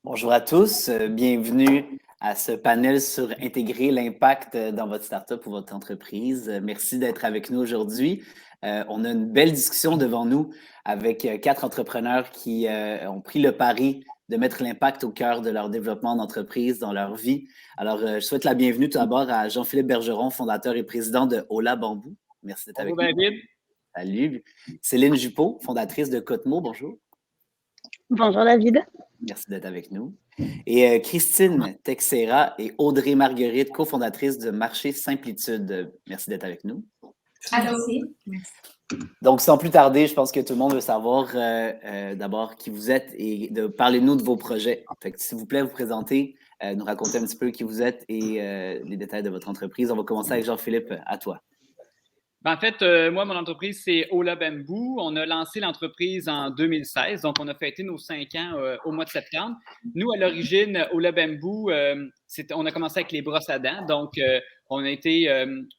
Bonjour à tous, bienvenue à ce panel sur intégrer l'impact dans votre startup ou votre entreprise. Merci d'être avec nous aujourd'hui. On a une belle discussion devant nous avec 4 entrepreneurs qui ont pris le pari de mettre l'impact au cœur de leur développement d'entreprise, dans leur vie. Alors, je souhaite la bienvenue tout d'abord à Jean-Philippe Bergeron, fondateur et président de Ola Bamboo. Merci d'être Bonjour avec nous. David. Salut. Céline Jupeau, fondatrice de Cotemo. Bonjour. Bonjour David. Merci d'être avec nous. Et Christine Texera et Audrey Marguerite, cofondatrices de Marché Simplitude. Merci d'être avec nous. Allô. Merci. Donc, sans plus tarder, je pense que tout le monde veut savoir d'abord qui vous êtes et de parler-nous de vos projets. Fait que, s'il vous plaît, vous présenter, nous raconter un petit peu qui vous êtes et les détails de votre entreprise. On va commencer avec Jean-Philippe, à toi. En fait, moi, mon entreprise, c'est Ola Bamboo. On a lancé l'entreprise en 2016, donc on a fêté nos 5 ans au mois de septembre. Nous, à l'origine, Ola Bamboo, on a commencé avec les brosses à dents. Donc, on a été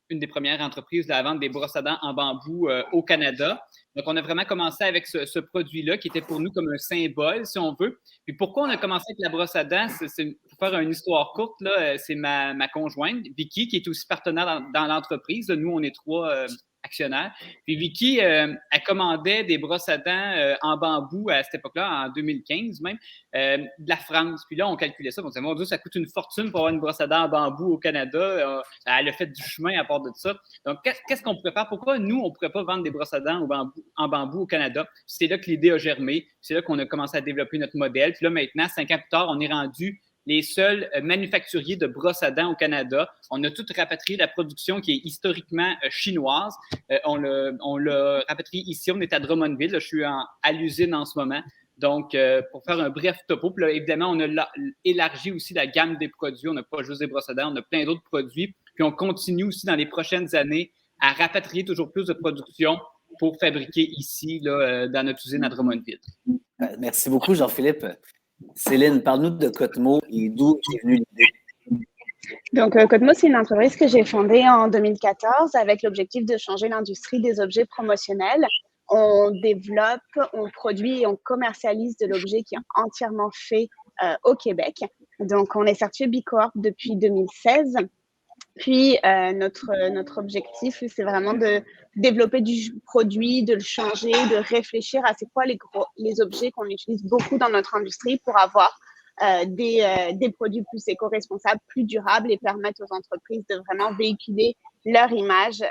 une des premières entreprises à vendre des brosses à dents en bambou au Canada. Donc, on a vraiment commencé avec ce produit-là qui était pour nous comme un symbole, si on veut. Puis pourquoi on a commencé avec la brosse à dents? Pour faire une histoire courte, là, c'est ma conjointe, Vicky, qui est aussi partenaire dans l'entreprise. Nous, on est 3 actionnaires. Puis Vicky, elle commandait des brosses à dents en bambou à cette époque-là, en 2015 même, de la France. Puis là, on calculait ça. On disait, mon Dieu, ça coûte une fortune pour avoir une brosse à dents en bambou au Canada. Elle a fait du chemin à part de ça. Donc, qu'est-ce qu'on pourrait faire? Pourquoi nous, on ne pourrait pas vendre des brosses à dents en bambou au Canada? C'est là que l'idée a germé. C'est là qu'on a commencé à développer notre modèle. Puis là, maintenant, 5 ans plus tard, on est rendu les seuls manufacturiers de brosses à dents au Canada. On a tout rapatrié la production qui est historiquement chinoise. On l'a rapatrié ici. On est à Drummondville. Là, je suis à l'usine en ce moment. Donc, pour faire un bref topo, puis là, évidemment, on a élargi aussi la gamme des produits. On n'a pas juste des brosses à dents, on a plein d'autres produits. Puis on continue aussi dans les prochaines années à rapatrier toujours plus de production pour fabriquer ici, là, dans notre usine à Drummondville. Merci beaucoup, Jean-Philippe. Céline, parle-nous de Cotemo et d'où est venue l'idée. Donc, Cotemo, c'est une entreprise que j'ai fondée en 2014 avec l'objectif de changer l'industrie des objets promotionnels. On développe, on produit et on commercialise de l'objet qui est entièrement fait au Québec. Donc, on est certifié B Corp depuis 2016. Puis, notre objectif, c'est vraiment de développer du produit, de le changer, de réfléchir à c'est quoi les objets qu'on utilise beaucoup dans notre industrie pour avoir des produits plus éco-responsables, plus durables et permettre aux entreprises de vraiment véhiculer leur image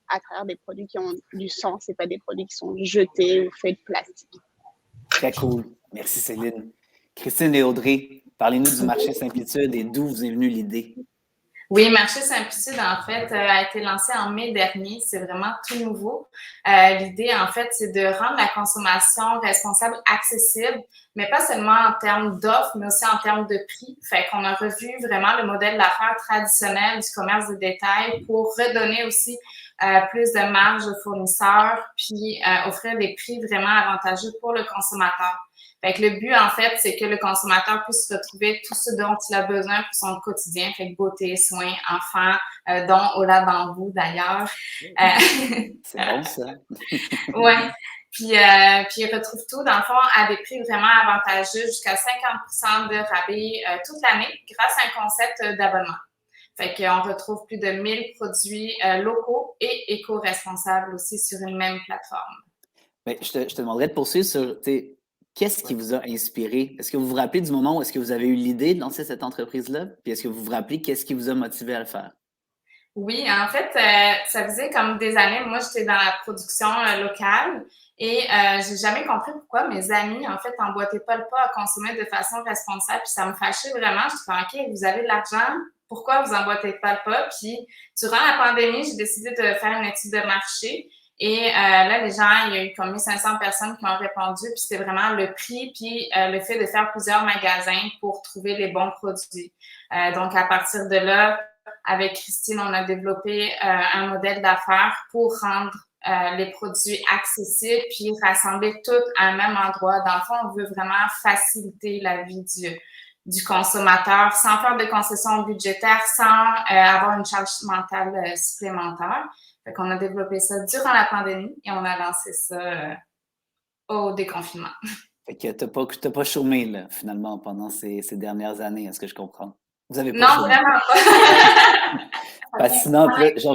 à travers des produits qui ont du sens et pas des produits qui sont jetés ou faits de plastique. Très cool. Merci, Céline. Christine et Audrey, parlez-nous du marché Simplitude et d'où vous est venue l'idée. Oui, Marché Simplitude, en fait, a été lancé en mai dernier. C'est vraiment tout nouveau. L'idée, en fait, c'est de rendre la consommation responsable accessible, mais pas seulement en termes d'offres, mais aussi en termes de prix. Fait qu'on a revu vraiment le modèle d'affaires traditionnel du commerce de détail pour redonner aussi plus de marge aux fournisseurs, puis offrir des prix vraiment avantageux pour le consommateur. Fait que le but, en fait, c'est que le consommateur puisse retrouver tout ce dont il a besoin pour son quotidien, fait que beauté, soins, enfants, dont Ola Bamboo d'ailleurs. C'est bon, ça. Ouais. Puis il retrouve tout, dans le fond, à des prix vraiment avantageux, jusqu'à 50% de rabais toute l'année, grâce à un concept d'abonnement. Fait qu'on retrouve plus de 1000 produits locaux et éco-responsables aussi sur une même plateforme. Mais je te demanderais de poursuivre sur qu'est-ce qui vous a inspiré? Est-ce que vous vous rappelez du moment où est-ce que vous avez eu l'idée de lancer cette entreprise-là? Puis est-ce que vous vous rappelez qu'est-ce qui vous a motivé à le faire? Oui, en fait, ça faisait comme des années. Moi, j'étais dans la production locale et j'ai jamais compris pourquoi mes amis, en fait, emboîtaient pas le pas à consommer de façon responsable. Puis ça me fâchait vraiment. Je disais, OK, vous avez de l'argent, pourquoi vous emboîtez pas le pas? Puis durant la pandémie, j'ai décidé de faire une étude de marché. Et là, les gens, il y a eu comme 1500 personnes qui ont répondu, puis c'était vraiment le prix, puis le fait de faire plusieurs magasins pour trouver les bons produits. Donc, à partir de là, avec Christine, on a développé un modèle d'affaires pour rendre les produits accessibles puis rassembler tout à un même endroit. Dans le fond, on veut vraiment faciliter la vie du consommateur sans faire de concessions budgétaires, sans avoir une charge mentale supplémentaire. Fait qu'on a développé ça durant la pandémie et on a lancé ça au déconfinement. Fait que t'as pas chômé, là, finalement, pendant ces dernières années, est-ce que je comprends? Vous avez pas Non, chômé. vraiment pas. Fascinant. Puis là,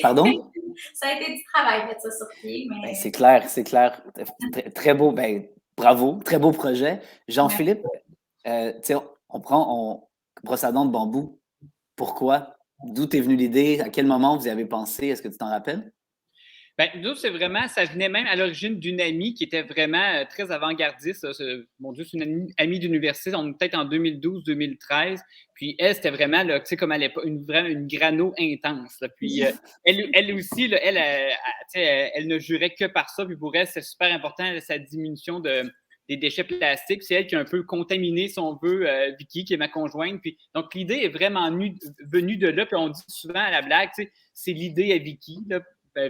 pardon? Ça a été du travail, mettre ça sur pied, mais... Ben, c'est clair, c'est clair. Très beau, ben, bravo, très beau projet. Jean-Philippe, tu sais, on brosse à dents de bambou. Pourquoi? D'où t'es venue l'idée? À quel moment vous y avez pensé? Est-ce que tu t'en rappelles? Ben, nous, c'est vraiment, ça venait même à l'origine d'une amie qui était vraiment très avant-gardiste. Mon Dieu, c'est une amie d'université, on est peut-être en 2012-2013. Puis elle, c'était vraiment, là, tu sais, comme à l'époque, une grano intense. Là. Puis elle aussi, là, elle ne jurait que par ça. Puis pour elle, c'est super important, sa diminution des déchets plastiques. C'est elle qui a un peu contaminé, si on veut, Vicky, qui est ma conjointe. Puis, donc, l'idée est vraiment venue de là. Puis on dit souvent à la blague, tu sais, c'est l'idée à Vicky, là.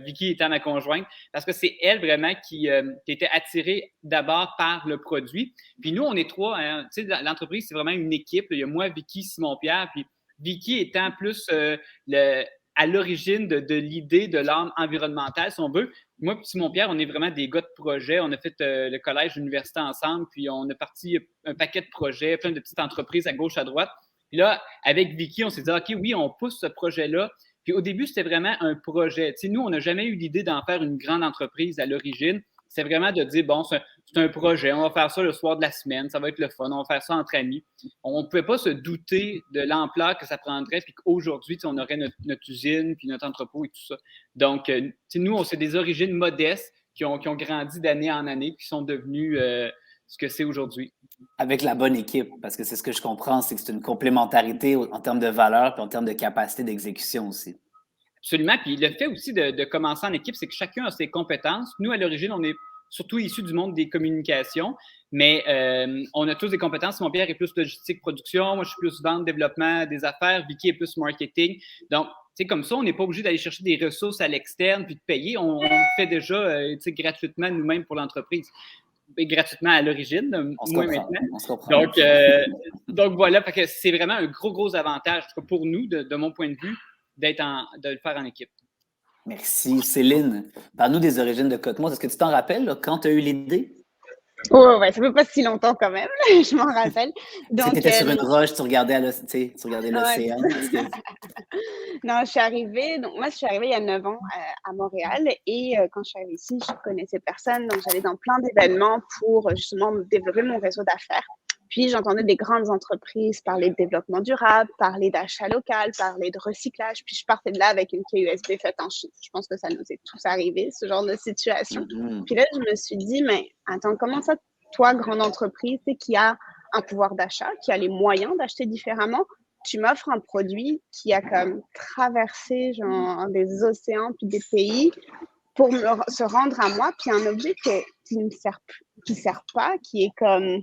Vicky étant ma conjointe, parce que c'est elle vraiment qui était attirée d'abord par le produit. Puis nous, on est trois. Hein, tu sais, l'entreprise, c'est vraiment une équipe. Il y a moi, Vicky, Simon-Pierre. Puis Vicky étant plus à l'origine de l'idée de l'âme environnementale, si on veut. Moi et Simon-Pierre, on est vraiment des gars de projet. On a fait le collège, l'université ensemble. Puis on a parti un paquet de projets, plein de petites entreprises à gauche, à droite. Puis là, avec Vicky, on s'est dit, OK, oui, on pousse ce projet-là. Puis au début, c'était vraiment un projet. Tu sais, nous, on n'a jamais eu l'idée d'en faire une grande entreprise à l'origine. C'est vraiment de dire, bon, c'est un projet, on va faire ça le soir de la semaine, ça va être le fun, on va faire ça entre amis. On ne pouvait pas se douter de l'ampleur que ça prendrait, puis qu'aujourd'hui, on aurait notre usine, puis notre entrepôt et tout ça. Donc, nous, c'est des origines modestes qui ont grandi d'année en année, qui sont devenues ce que c'est aujourd'hui. Avec la bonne équipe, parce que c'est ce que je comprends, c'est que c'est une complémentarité en termes de valeur puis en termes de capacité d'exécution aussi. Absolument. Puis le fait aussi de commencer en équipe, c'est que chacun a ses compétences. Nous, à l'origine, on est surtout issus du monde des communications, mais on a tous des compétences. Mon Pierre est plus logistique, production. Moi, je suis plus vente, développement des affaires. Vicky est plus marketing. Donc, tu sais, comme ça, on n'est pas obligé d'aller chercher des ressources à l'externe puis de payer. On le fait déjà gratuitement nous-mêmes pour l'entreprise. Gratuitement à l'origine, moins maintenant. On se comprend. Donc voilà, parce que c'est vraiment un gros avantage pour nous, de mon point de vue, de le faire en équipe. Merci. Céline, parle-nous des origines de Cotemos. Est-ce que tu t'en rappelles là, quand tu as eu l'idée? Oh, ouais, ça fait pas si longtemps quand même, je m'en rappelle. Donc, tu étais sur une roche, tu regardais l'océan. Non, je suis arrivée il y a 9 ans à Montréal et quand je suis arrivée ici, je connaissais personne, donc j'allais dans plein d'événements pour justement développer mon réseau d'affaires. Puis j'entendais des grandes entreprises parler de développement durable, parler d'achat local, parler de recyclage. Puis je partais de là avec une clé USB faite en Chine. Je pense que ça nous est tous arrivé, ce genre de situation. Puis là, je me suis dit, mais attends, comment ça, toi, grande entreprise, qui a un pouvoir d'achat, qui a les moyens d'acheter différemment, tu m'offres un produit qui a comme traversé genre, des océans puis des pays pour se rendre à moi, puis un objet qui ne sert pas, qui est comme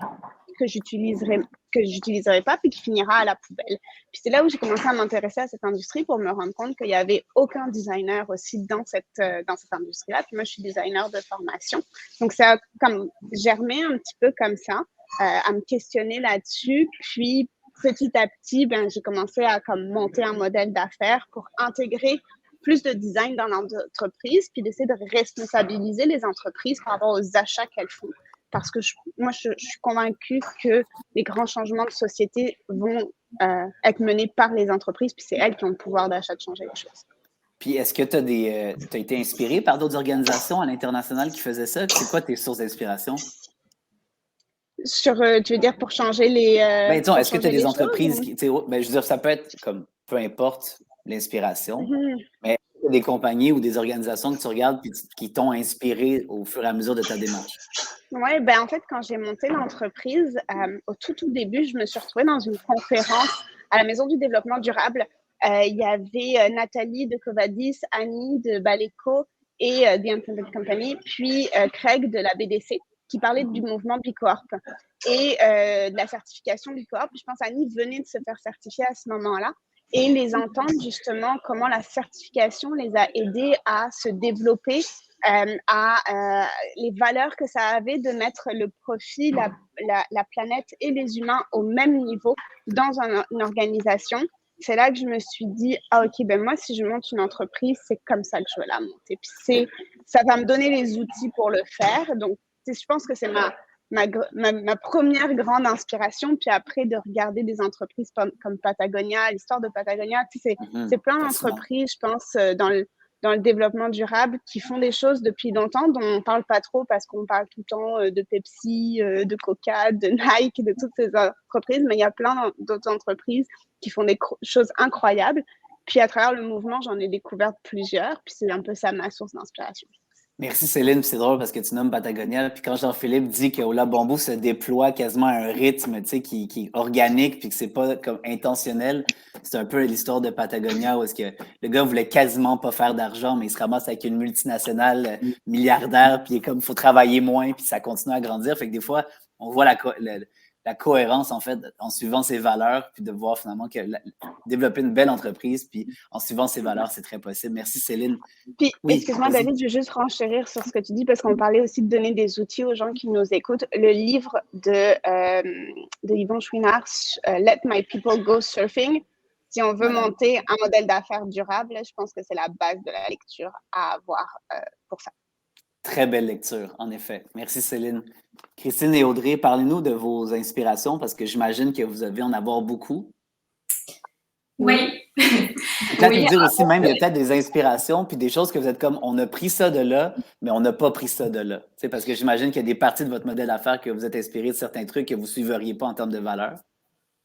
que j'utiliserai pas, puis qui finira à la poubelle. Puis c'est là où j'ai commencé à m'intéresser à cette industrie pour me rendre compte qu'il n'y avait aucun designer aussi dans cette industrie-là. Puis moi, je suis designer de formation. Donc, ça a comme germé un petit peu comme ça, à me questionner là-dessus. Puis, petit à petit, j'ai commencé à comme monter un modèle d'affaires pour intégrer plus de design dans l'entreprise, puis d'essayer de responsabiliser les entreprises par rapport aux achats qu'elles font. Parce que moi, je suis convaincue que les grands changements de société vont être menés par les entreprises, puis c'est elles qui ont le pouvoir d'achat de changer les choses. Puis est-ce que tu as été inspiré par d'autres organisations à l'international qui faisaient ça? C'est quoi tes sources d'inspiration? Tu veux dire pour changer les... disons, est-ce que tu as des entreprises qui... je veux dire, ça peut être comme, peu importe l'inspiration, mais il y a des compagnies ou des organisations que tu regardes puis qui t'ont inspiré au fur et à mesure de ta démarche? Oui, en fait, quand j'ai monté l'entreprise, au tout début, je me suis retrouvée dans une conférence à la Maison du développement durable. Il y avait Nathalie de Covadis, Annie de Baleco et The Intended Company, puis Craig de la BDC, qui parlait du mouvement Bicorp et de la certification Bicorp. Je pense qu'Annie venait de se faire certifier à ce moment-là. Et les entendre justement comment la certification les a aidés à se développer, à les valeurs que ça avait de mettre le profit, la planète et les humains au même niveau dans une organisation. C'est là que je me suis dit, ok, moi, si je monte une entreprise, c'est comme ça que je veux la monter. Puis ça va me donner les outils pour le faire. Donc, je pense que c'est ma ma première grande inspiration. Puis après, de regarder des entreprises comme Patagonia, l'histoire de Patagonia, c'est plein d'entreprises, je pense, dans le développement durable qui font des choses depuis longtemps dont on ne parle pas trop parce qu'on parle tout le temps de Pepsi, de Coca, de Nike, de toutes ces entreprises. Mais il y a plein d'autres entreprises qui font des choses incroyables. Puis à travers le mouvement, j'en ai découvert plusieurs. Puis c'est un peu ça ma source d'inspiration. Merci Céline, c'est drôle parce que tu nommes Patagonia, puis quand Jean-Philippe dit que Ola Bamboo se déploie quasiment à un rythme, tu sais, qui est organique, puis que c'est pas comme intentionnel, c'est un peu l'histoire de Patagonia où est-ce que le gars voulait quasiment pas faire d'argent, mais il se ramasse avec une multinationale milliardaire, puis il est comme, faut travailler moins, puis ça continue à grandir. Fait que des fois, on voit la cohérence, en fait, en suivant ses valeurs, puis de voir finalement que développer une belle entreprise, puis en suivant ses valeurs, c'est très possible. Merci, Céline. Puis, oui, excuse-moi, David, je veux juste renchérir sur ce que tu dis, parce qu'on parlait aussi de donner des outils aux gens qui nous écoutent. Le livre de Yvon Chouinard, Let My People Go Surfing, si on veut monter un modèle d'affaires durable, je pense que c'est la base de la lecture à avoir pour ça. Très belle lecture, en effet. Merci, Céline. Christine et Audrey, parlez-nous de vos inspirations parce que j'imagine que vous devez en avoir beaucoup. Oui. Peut-être nous dire aussi même, il y a peut-être des inspirations puis des choses que vous êtes comme, on a pris ça de là, mais on n'a pas pris ça de là. C'est parce que j'imagine qu'il y a des parties de votre modèle d'affaires que vous êtes inspiré de certains trucs que vous ne suivriez pas en termes de valeur,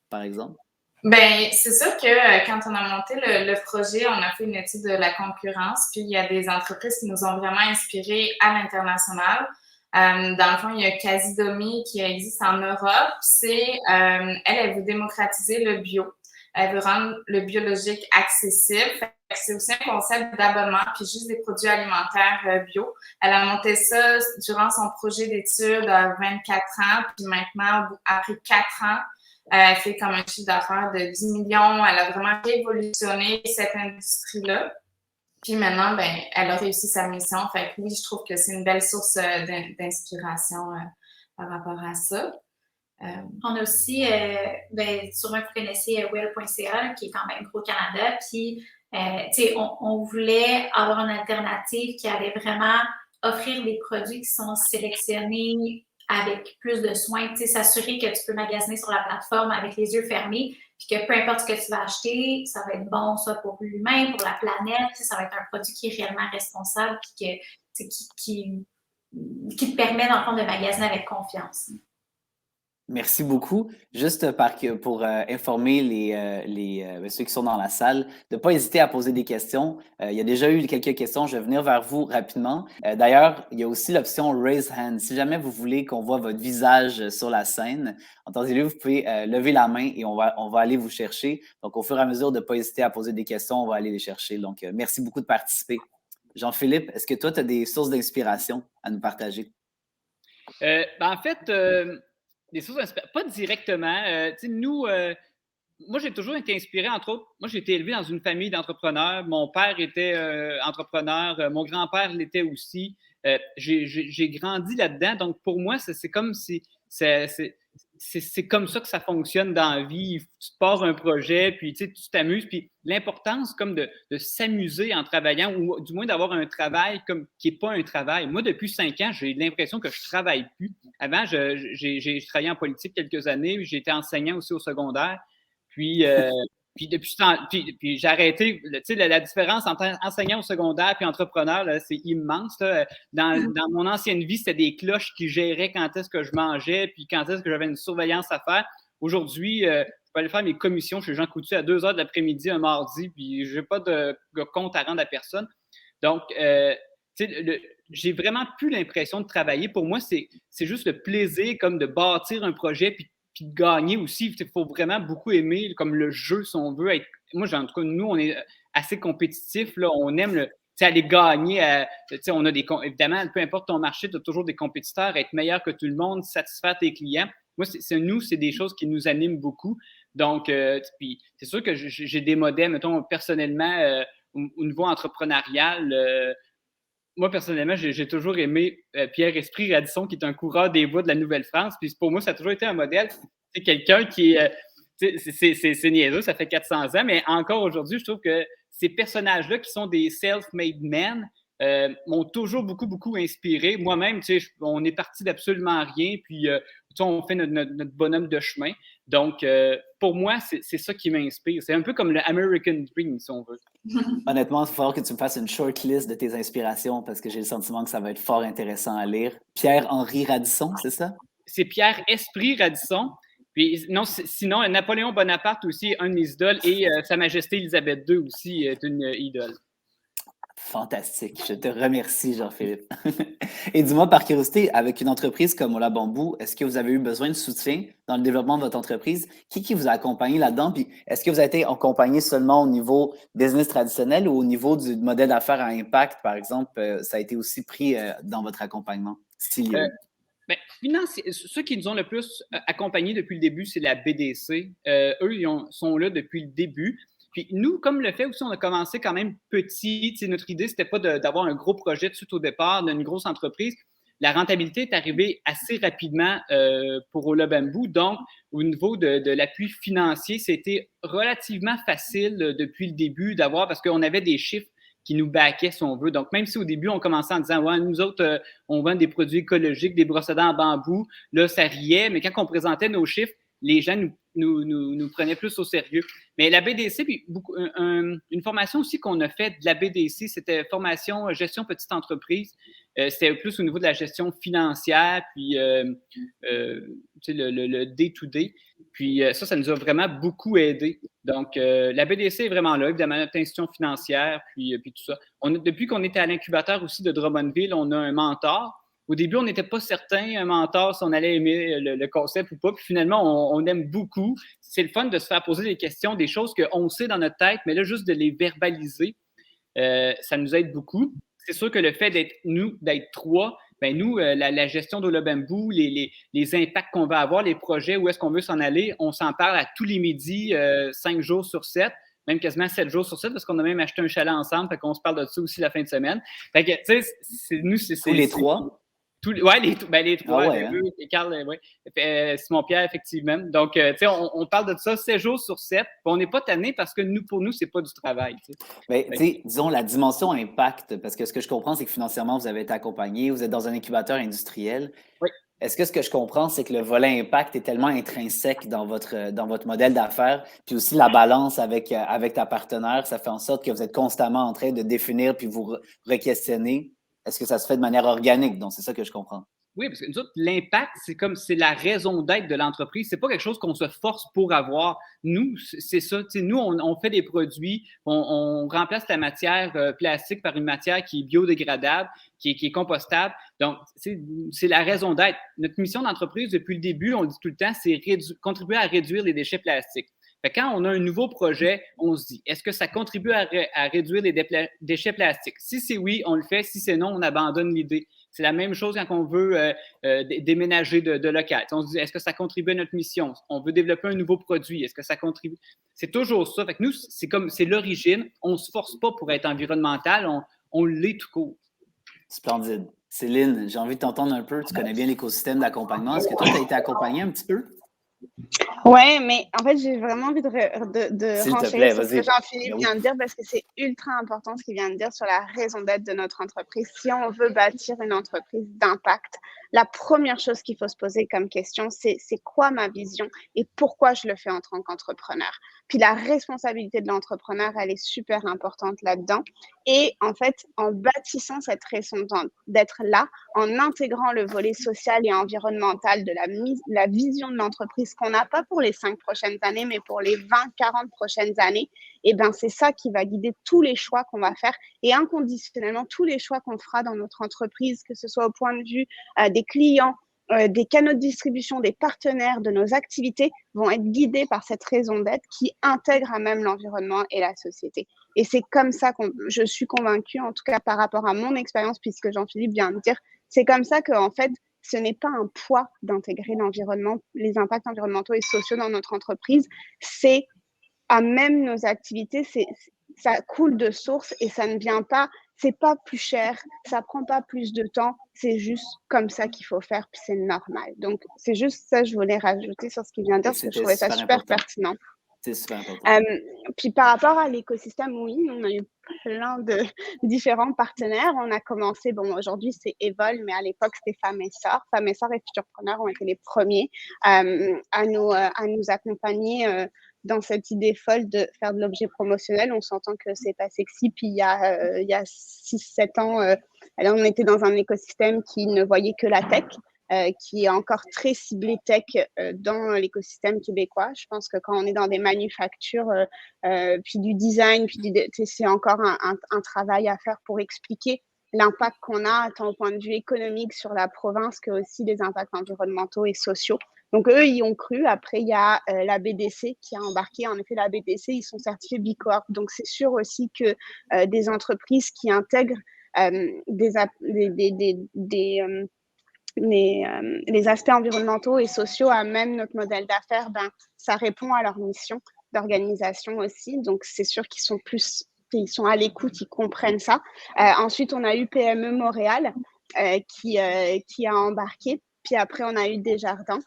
par exemple. Ben, c'est sûr que quand on a monté le projet, on a fait une étude de la concurrence, puis il y a des entreprises qui nous ont vraiment inspirés à l'international. Dans le fond, il y a Casidomi qui existe en Europe. Elle veut démocratiser le bio. Elle veut rendre le biologique accessible. C'est aussi un concept d'abonnement, puis juste des produits alimentaires bio. Elle a monté ça durant son projet d'études à 24 ans, puis maintenant, après 4 ans, elle fait comme un chiffre d'affaires de 10 millions. Elle a vraiment révolutionné cette industrie-là. Puis maintenant, ben, elle a réussi sa mission. Fait que oui, je trouve que c'est une belle source d'inspiration par rapport à ça. On a aussi, sûrement vous connaissez Well.ca, qui est quand même gros Canada. Puis, on voulait avoir une alternative qui allait vraiment offrir des produits qui sont sélectionnés avec plus de soins, s'assurer que tu peux magasiner sur la plateforme avec les yeux fermés, puis que peu importe ce que tu vas acheter, ça va être bon soit pour l'humain, pour la planète, ça va être un produit qui est réellement responsable, puis qui te permet, dans le fond, de magasiner avec confiance. Merci beaucoup. Juste pour informer ceux qui sont dans la salle, de ne pas hésiter à poser des questions. Il y a déjà eu quelques questions. Je vais venir vers vous rapidement. D'ailleurs, il y a aussi l'option Raise Hand. Si jamais vous voulez qu'on voit votre visage sur la scène, entendez-le, vous pouvez lever la main et on va aller vous chercher. Donc, au fur et à mesure de ne pas hésiter à poser des questions, on va aller les chercher. Donc, merci beaucoup de participer. Jean-Philippe, est-ce que toi, tu as des sources d'inspiration à nous partager? En fait, des sources pas directement. Moi, j'ai toujours été inspiré, entre autres. Moi, j'ai été élevé dans une famille d'entrepreneurs. Mon père était entrepreneur. Mon grand-père l'était aussi. J'ai grandi là-dedans. Donc, pour moi, c'est comme si c'est comme ça que ça fonctionne dans la vie. Tu pars un projet, puis tu t'amuses. Puis l'importance comme de s'amuser en travaillant, ou du moins d'avoir un travail comme qui n'est pas un travail. Moi, depuis 5 ans, j'ai l'impression que je ne travaille plus. Avant, j'ai travaillé en politique quelques années. J'ai été enseignant aussi au secondaire. Puis j'ai arrêté. La différence entre enseignant au secondaire et entrepreneur, là, c'est immense. Là. Dans mon ancienne vie, c'était des cloches qui géraient quand est-ce que je mangeais puis quand est-ce que j'avais une surveillance à faire. Aujourd'hui, je peux aller faire mes commissions chez Jean Coutu à 2 heures de l'après-midi un mardi, puis je n'ai pas de compte à rendre à personne. Donc, j'ai vraiment plus l'impression de travailler. Pour moi, c'est juste le plaisir comme de bâtir un projet puis de gagner aussi. Il faut vraiment beaucoup aimer comme le jeu, si on veut. Moi, en tout cas, nous, on est assez compétitifs. Là. On aime aller gagner. On a évidemment, peu importe ton marché, tu as toujours des compétiteurs, être meilleur que tout le monde, satisfaire tes clients. Moi, c'est des choses qui nous animent beaucoup. Donc, puis c'est sûr que j'ai des modèles, mettons, personnellement, au niveau entrepreneurial. Moi, personnellement, j'ai toujours aimé Pierre Esprit Radisson, qui est un coureur des voies de la Nouvelle-France. Puis pour moi, ça a toujours été un modèle. C'est quelqu'un qui c'est niaiseux, ça fait 400 ans, mais encore aujourd'hui, je trouve que ces personnages-là qui sont des self-made men, m'ont toujours beaucoup inspiré. Moi-même, on est parti d'absolument rien, puis on fait notre bonhomme de chemin. Donc, pour moi, c'est ça qui m'inspire. C'est un peu comme le American Dream, si on veut. Honnêtement, il va falloir que tu me fasses une short list de tes inspirations parce que j'ai le sentiment que ça va être fort intéressant à lire. Pierre-Henri Radisson, c'est ça? C'est Pierre Esprit Radisson. Puis, non, sinon, Napoléon Bonaparte aussi, un de mes idoles, et Sa Majesté Élisabeth II aussi est une idole. Fantastique. Je te remercie, Jean-Philippe. Et dis-moi, par curiosité, avec une entreprise comme Ola Bamboo, est-ce que vous avez eu besoin de soutien dans le développement de votre entreprise? Qui vous a accompagné là-dedans? Puis est-ce que vous avez été accompagné seulement au niveau business traditionnel ou au niveau du modèle d'affaires à impact, par exemple, ça a été aussi pris dans votre accompagnement? S'il y a eu. Ceux qui nous ont le plus accompagnés depuis le début, c'est la BDC. Eux, sont là depuis le début. Puis nous, comme le fait aussi, on a commencé quand même petit. Notre idée, c'était pas d'avoir un gros projet tout au départ, d'une grosse entreprise. La rentabilité est arrivée assez rapidement pour Ola Bamboo. Donc, au niveau de l'appui financier, c'était relativement facile depuis le début d'avoir, parce qu'on avait des chiffres qui nous backaient, si on veut. Donc, même si au début, on commençait en disant « Ouais, nous autres, on vend des produits écologiques, des brosses à dents en bambou », là, ça riait. Mais quand on présentait nos chiffres, les gens nous prenaient plus au sérieux. Mais la BDC, puis une formation aussi qu'on a faite de la BDC, c'était formation gestion petite entreprise. C'était plus au niveau de la gestion financière, puis le day-to-day. Puis ça nous a vraiment beaucoup aidé. Donc, la BDC est vraiment là, évidemment, notre institution financière, puis tout ça. Depuis qu'on était à l'incubateur aussi de Drummondville, on a un mentor. Au début, on n'était pas certain, un mentor, si on allait aimer le concept ou pas. Puis finalement, on aime beaucoup. C'est le fun de se faire poser des questions, des choses qu'on sait dans notre tête, mais là, juste de les verbaliser, ça nous aide beaucoup. C'est sûr que le fait d'être trois, ben nous, la gestion d'Ola Bamboo, les impacts qu'on va avoir, les projets, où est-ce qu'on veut s'en aller, on s'en parle à tous les midis, 5 jours sur 7. Même quasiment 7 jours sur 7, parce qu'on a même acheté un chalet ensemble, fait qu'on se parle de ça aussi la fin de semaine. Fait que, tu sais, nous, c'est... Tous les trois? Les trois, ah ouais, et Carl, Simon-Pierre, effectivement. Donc, tu sais, on parle de ça 7 jours sur 7. On n'est pas tanné parce que pour nous, c'est pas du travail. Bien, disons, la dimension impact, parce que ce que je comprends, c'est que financièrement, vous avez été accompagné, vous êtes dans un incubateur industriel. Oui. Est-ce que ce que je comprends, c'est que le volet impact est tellement intrinsèque dans votre modèle d'affaires, puis aussi la balance avec ta partenaire, ça fait en sorte que vous êtes constamment en train de définir puis vous re-questionner. Est-ce que ça se fait de manière organique? Donc, c'est ça que je comprends. Oui, parce que nous autres, l'impact, c'est la raison d'être de l'entreprise. C'est pas quelque chose qu'on se force pour avoir. Nous, c'est ça. Nous, on fait des produits, on remplace la matière plastique par une matière qui est biodégradable, qui est compostable. Donc, c'est la raison d'être. Notre mission d'entreprise, depuis le début, on le dit tout le temps, c'est contribuer à réduire les déchets plastiques. Fait que quand on a un nouveau projet, on se dit, est-ce que ça contribue à réduire les déchets plastiques? Si c'est oui, on le fait. Si c'est non, on abandonne l'idée. C'est la même chose quand on veut déménager de local. On se dit, est-ce que ça contribue à notre mission? On veut développer un nouveau produit. Est-ce que ça contribue? C'est toujours ça. Fait que nous, c'est l'origine. On ne se force pas pour être environnemental. On l'est tout court. Splendide. Céline, j'ai envie de t'entendre un peu. Tu connais bien l'écosystème d'accompagnement. Est-ce que toi, tu as été accompagnée un petit peu? Oui, mais en fait, j'ai vraiment envie de renchérir sur ce que Jean-Philippe vient de dire, parce que c'est ultra important ce qu'il vient de dire sur la raison d'être de notre entreprise. Si on veut bâtir une entreprise d'impact, la première chose qu'il faut se poser comme question, c'est quoi ma vision et pourquoi je le fais en tant qu'entrepreneur. Puis la responsabilité de l'entrepreneur, elle est super importante là-dedans. Et en fait, en bâtissant cette raison d'être là, en intégrant le volet social et environnemental de la vision de l'entreprise qu'on n'a pas pour les 5 prochaines années, mais pour les 20-40 prochaines années, et ben c'est ça qui va guider tous les choix qu'on va faire et inconditionnellement tous les choix qu'on fera dans notre entreprise, que ce soit au point de vue des clients, des canaux de distribution, des partenaires, de nos activités, vont être guidés par cette raison d'être qui intègre à même l'environnement et la société. Et c'est comme ça que je suis convaincue, en tout cas par rapport à mon expérience, puisque Jean-Philippe vient de dire, c'est comme ça qu'en fait, ce n'est pas un poids d'intégrer l'environnement, les impacts environnementaux et sociaux dans notre entreprise, c'est à même nos activités, ça coule de source et ça ne vient pas, c'est pas plus cher, ça prend pas plus de temps, c'est juste comme ça qu'il faut faire, puis c'est normal. Donc, c'est juste ça que je voulais rajouter sur ce qu'il vient de dire, parce que je trouvais ça super pertinent. C'est super important. Puis par rapport à l'écosystème, oui, on a eu plein de différents partenaires. On a commencé, bon, aujourd'hui c'est Evol, mais à l'époque c'était Femmes et Sœurs. Femmes et Sœurs et Futurpreneurs ont été les premiers à nous accompagner dans cette idée folle de faire de l'objet promotionnel. On s'entend que c'est pas sexy. Puis il y a 6-7 ans, on était dans un écosystème qui ne voyait que la tech. Qui est encore très ciblé tech dans l'écosystème québécois. Je pense que quand on est dans des manufactures, puis du design, c'est encore un travail à faire pour expliquer l'impact qu'on a, tant au point de vue économique sur la province que aussi les impacts environnementaux et sociaux. Donc, eux, ils ont cru. Après, il y a la BDC qui a embarqué. En effet, la BDC, ils sont certifiés B Corp. Donc, c'est sûr aussi que des entreprises qui intègrent les aspects environnementaux et sociaux à même notre modèle d'affaires, ça répond à leur mission d'organisation aussi. Donc, c'est sûr ils sont à l'écoute, ils comprennent ça. Ensuite, on a eu PME Montréal qui a embarqué. Puis après, on a eu Desjardins.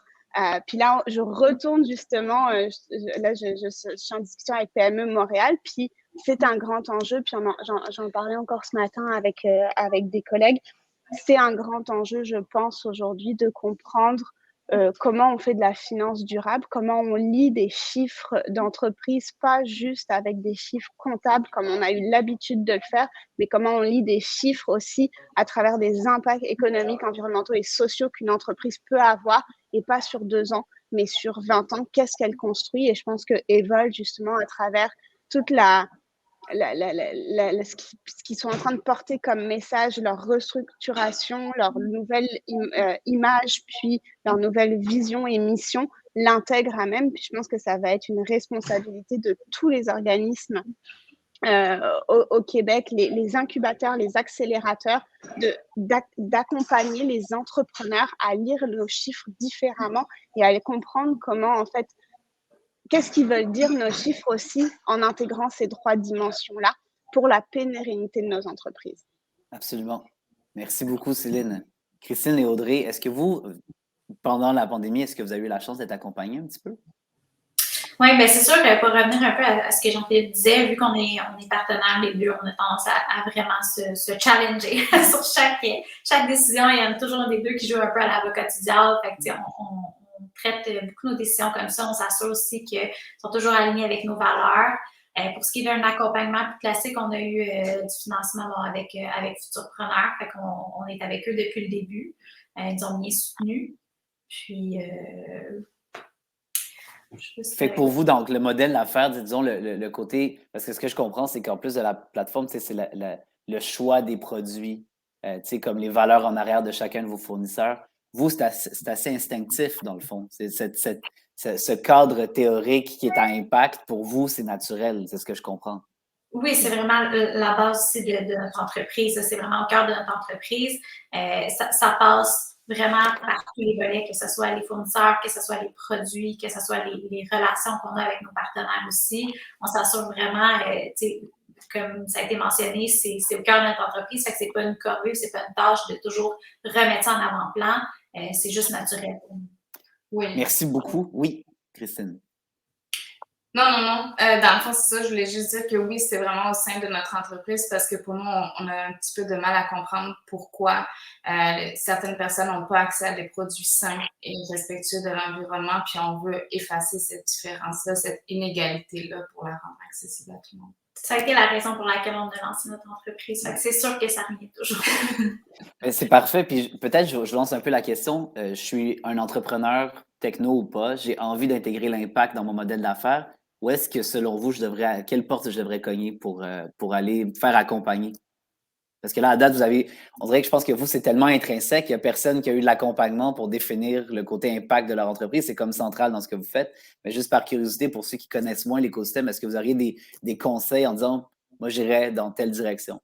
Puis là, je retourne justement, je suis en discussion avec PME Montréal, puis c'est un grand enjeu. Puis j'en parlais encore ce matin avec des collègues. C'est un grand enjeu, je pense, aujourd'hui, de comprendre comment on fait de la finance durable, comment on lit des chiffres d'entreprise, pas juste avec des chiffres comptables comme on a eu l'habitude de le faire, mais comment on lit des chiffres aussi à travers des impacts économiques, environnementaux et sociaux qu'une entreprise peut avoir, et pas sur 2 ans, mais sur 20 ans. Qu'est-ce qu'elle construit? Et je pense que Evol, justement, à travers toute ce qu'ils sont en train de porter comme message, leur restructuration, leur nouvelle image, puis leur nouvelle vision et mission, l'intègre à même. Puis je pense que ça va être une responsabilité de tous les organismes au Québec, les incubateurs, les accélérateurs, d'accompagner les entrepreneurs à lire nos chiffres différemment et à comprendre comment, en fait, qu'est-ce qu'ils veulent dire nos chiffres aussi en intégrant ces 3 dimensions-là pour la pérennité de nos entreprises. Absolument. Merci beaucoup, Céline. Christine et Audrey, est-ce que vous, pendant la pandémie, est-ce que vous avez eu la chance d'être accompagnés un petit peu? Oui, bien c'est sûr, pour revenir un peu à ce que Jean-Philippe disait, vu qu'on est partenaires les deux, on a tendance à vraiment se challenger sur chaque décision. Il y en a toujours un des deux qui joue un peu à l'avocat du diable. Fait que, on traite beaucoup nos décisions comme ça. On s'assure aussi qu'elles sont toujours alignées avec nos valeurs. Pour ce qui est d'un accompagnement plus classique, on a eu du financement avec Futurpreneurs. Fait qu'on est avec eux depuis le début. Ils nous ont bien soutenus. Puis... Fait que pour vous, donc, le modèle d'affaires, disons, le côté... Parce que ce que je comprends, c'est qu'en plus de la plateforme, c'est le choix des produits, comme les valeurs en arrière de chacun de vos fournisseurs. Vous, c'est assez instinctif, dans le fond. Ce cadre théorique qui est à impact, pour vous, c'est naturel. C'est ce que je comprends. Oui, c'est vraiment la base aussi de notre entreprise. C'est vraiment au cœur de notre entreprise. Ça passe vraiment par tous les volets, que ce soit les fournisseurs, que ce soit les produits, que ce soit les relations qu'on a avec nos partenaires aussi. On s'assure vraiment, comme ça a été mentionné, c'est au cœur de notre entreprise, fait que c'est pas une corvée, c'est pas une tâche de toujours remettre ça en avant-plan. C'est juste naturel. Oui. Merci beaucoup. Oui, Christine. Non. Dans le fond, c'est ça. Je voulais juste dire que oui, c'est vraiment au sein de notre entreprise parce que pour nous, on a un petit peu de mal à comprendre pourquoi certaines personnes n'ont pas accès à des produits sains et respectueux de l'environnement, puis on veut effacer cette différence-là, cette inégalité-là pour la rendre accessible à tout le monde. Ça a été la raison pour laquelle on a lancé notre entreprise. Fait que c'est sûr que ça revient toujours. C'est parfait. Puis peut-être je lance un peu la question. Je suis un entrepreneur techno ou pas. J'ai envie d'intégrer l'impact dans mon modèle d'affaires. Où est-ce que, selon vous, à quelle porte je devrais cogner pour aller me faire accompagner? Parce que là, à date, on dirait que je pense que vous, c'est tellement intrinsèque, il n'y a personne qui a eu de l'accompagnement pour définir le côté impact de leur entreprise. C'est comme central dans ce que vous faites. Mais juste par curiosité, pour ceux qui connaissent moins l'écosystème, est-ce que vous auriez des conseils en disant, moi, j'irais dans telle direction?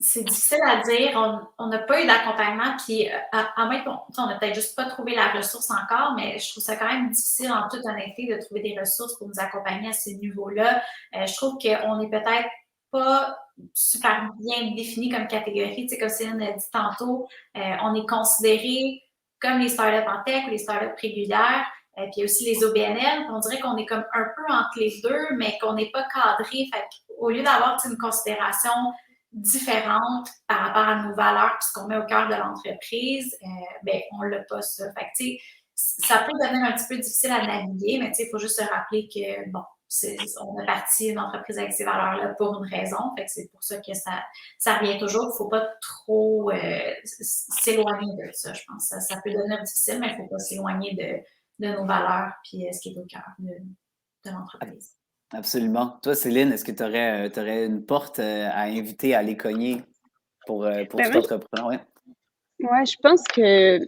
C'est difficile à dire. On n'a pas eu d'accompagnement, puis à moins qu'on n'a peut-être juste pas trouvé la ressource encore, mais je trouve ça quand même difficile, en toute honnêteté, de trouver des ressources pour nous accompagner à ce niveau-là. Je trouve qu'on n'est peut-être pas super bien défini comme catégorie. Tu sais, comme Céline l'a dit tantôt, on est considéré comme les startups en tech ou les startups régulières, Puis aussi les OBNL, on dirait qu'on est comme un peu entre les deux, mais qu'on n'est pas cadré. Fait qu'au lieu d'avoir une considération différente par rapport à nos valeurs puis ce qu'on met au cœur de l'entreprise, ben on l'a pas ça. Fait que, tu sais, ça peut devenir un petit peu difficile à naviguer, mais tu sais, il faut juste se rappeler que, bon, on a parti une entreprise avec ces valeurs-là pour une raison. Fait que c'est pour ça que ça revient toujours. Il ne faut pas trop s'éloigner de ça, je pense. Ça peut devenir difficile, mais il ne faut pas s'éloigner de nos valeurs puis ce qui est au cœur de l'entreprise. Absolument. Toi, Céline, est-ce que tu aurais une porte à inviter à aller cogner pour tout entrepreneur? Ouais. Ouais, je pense que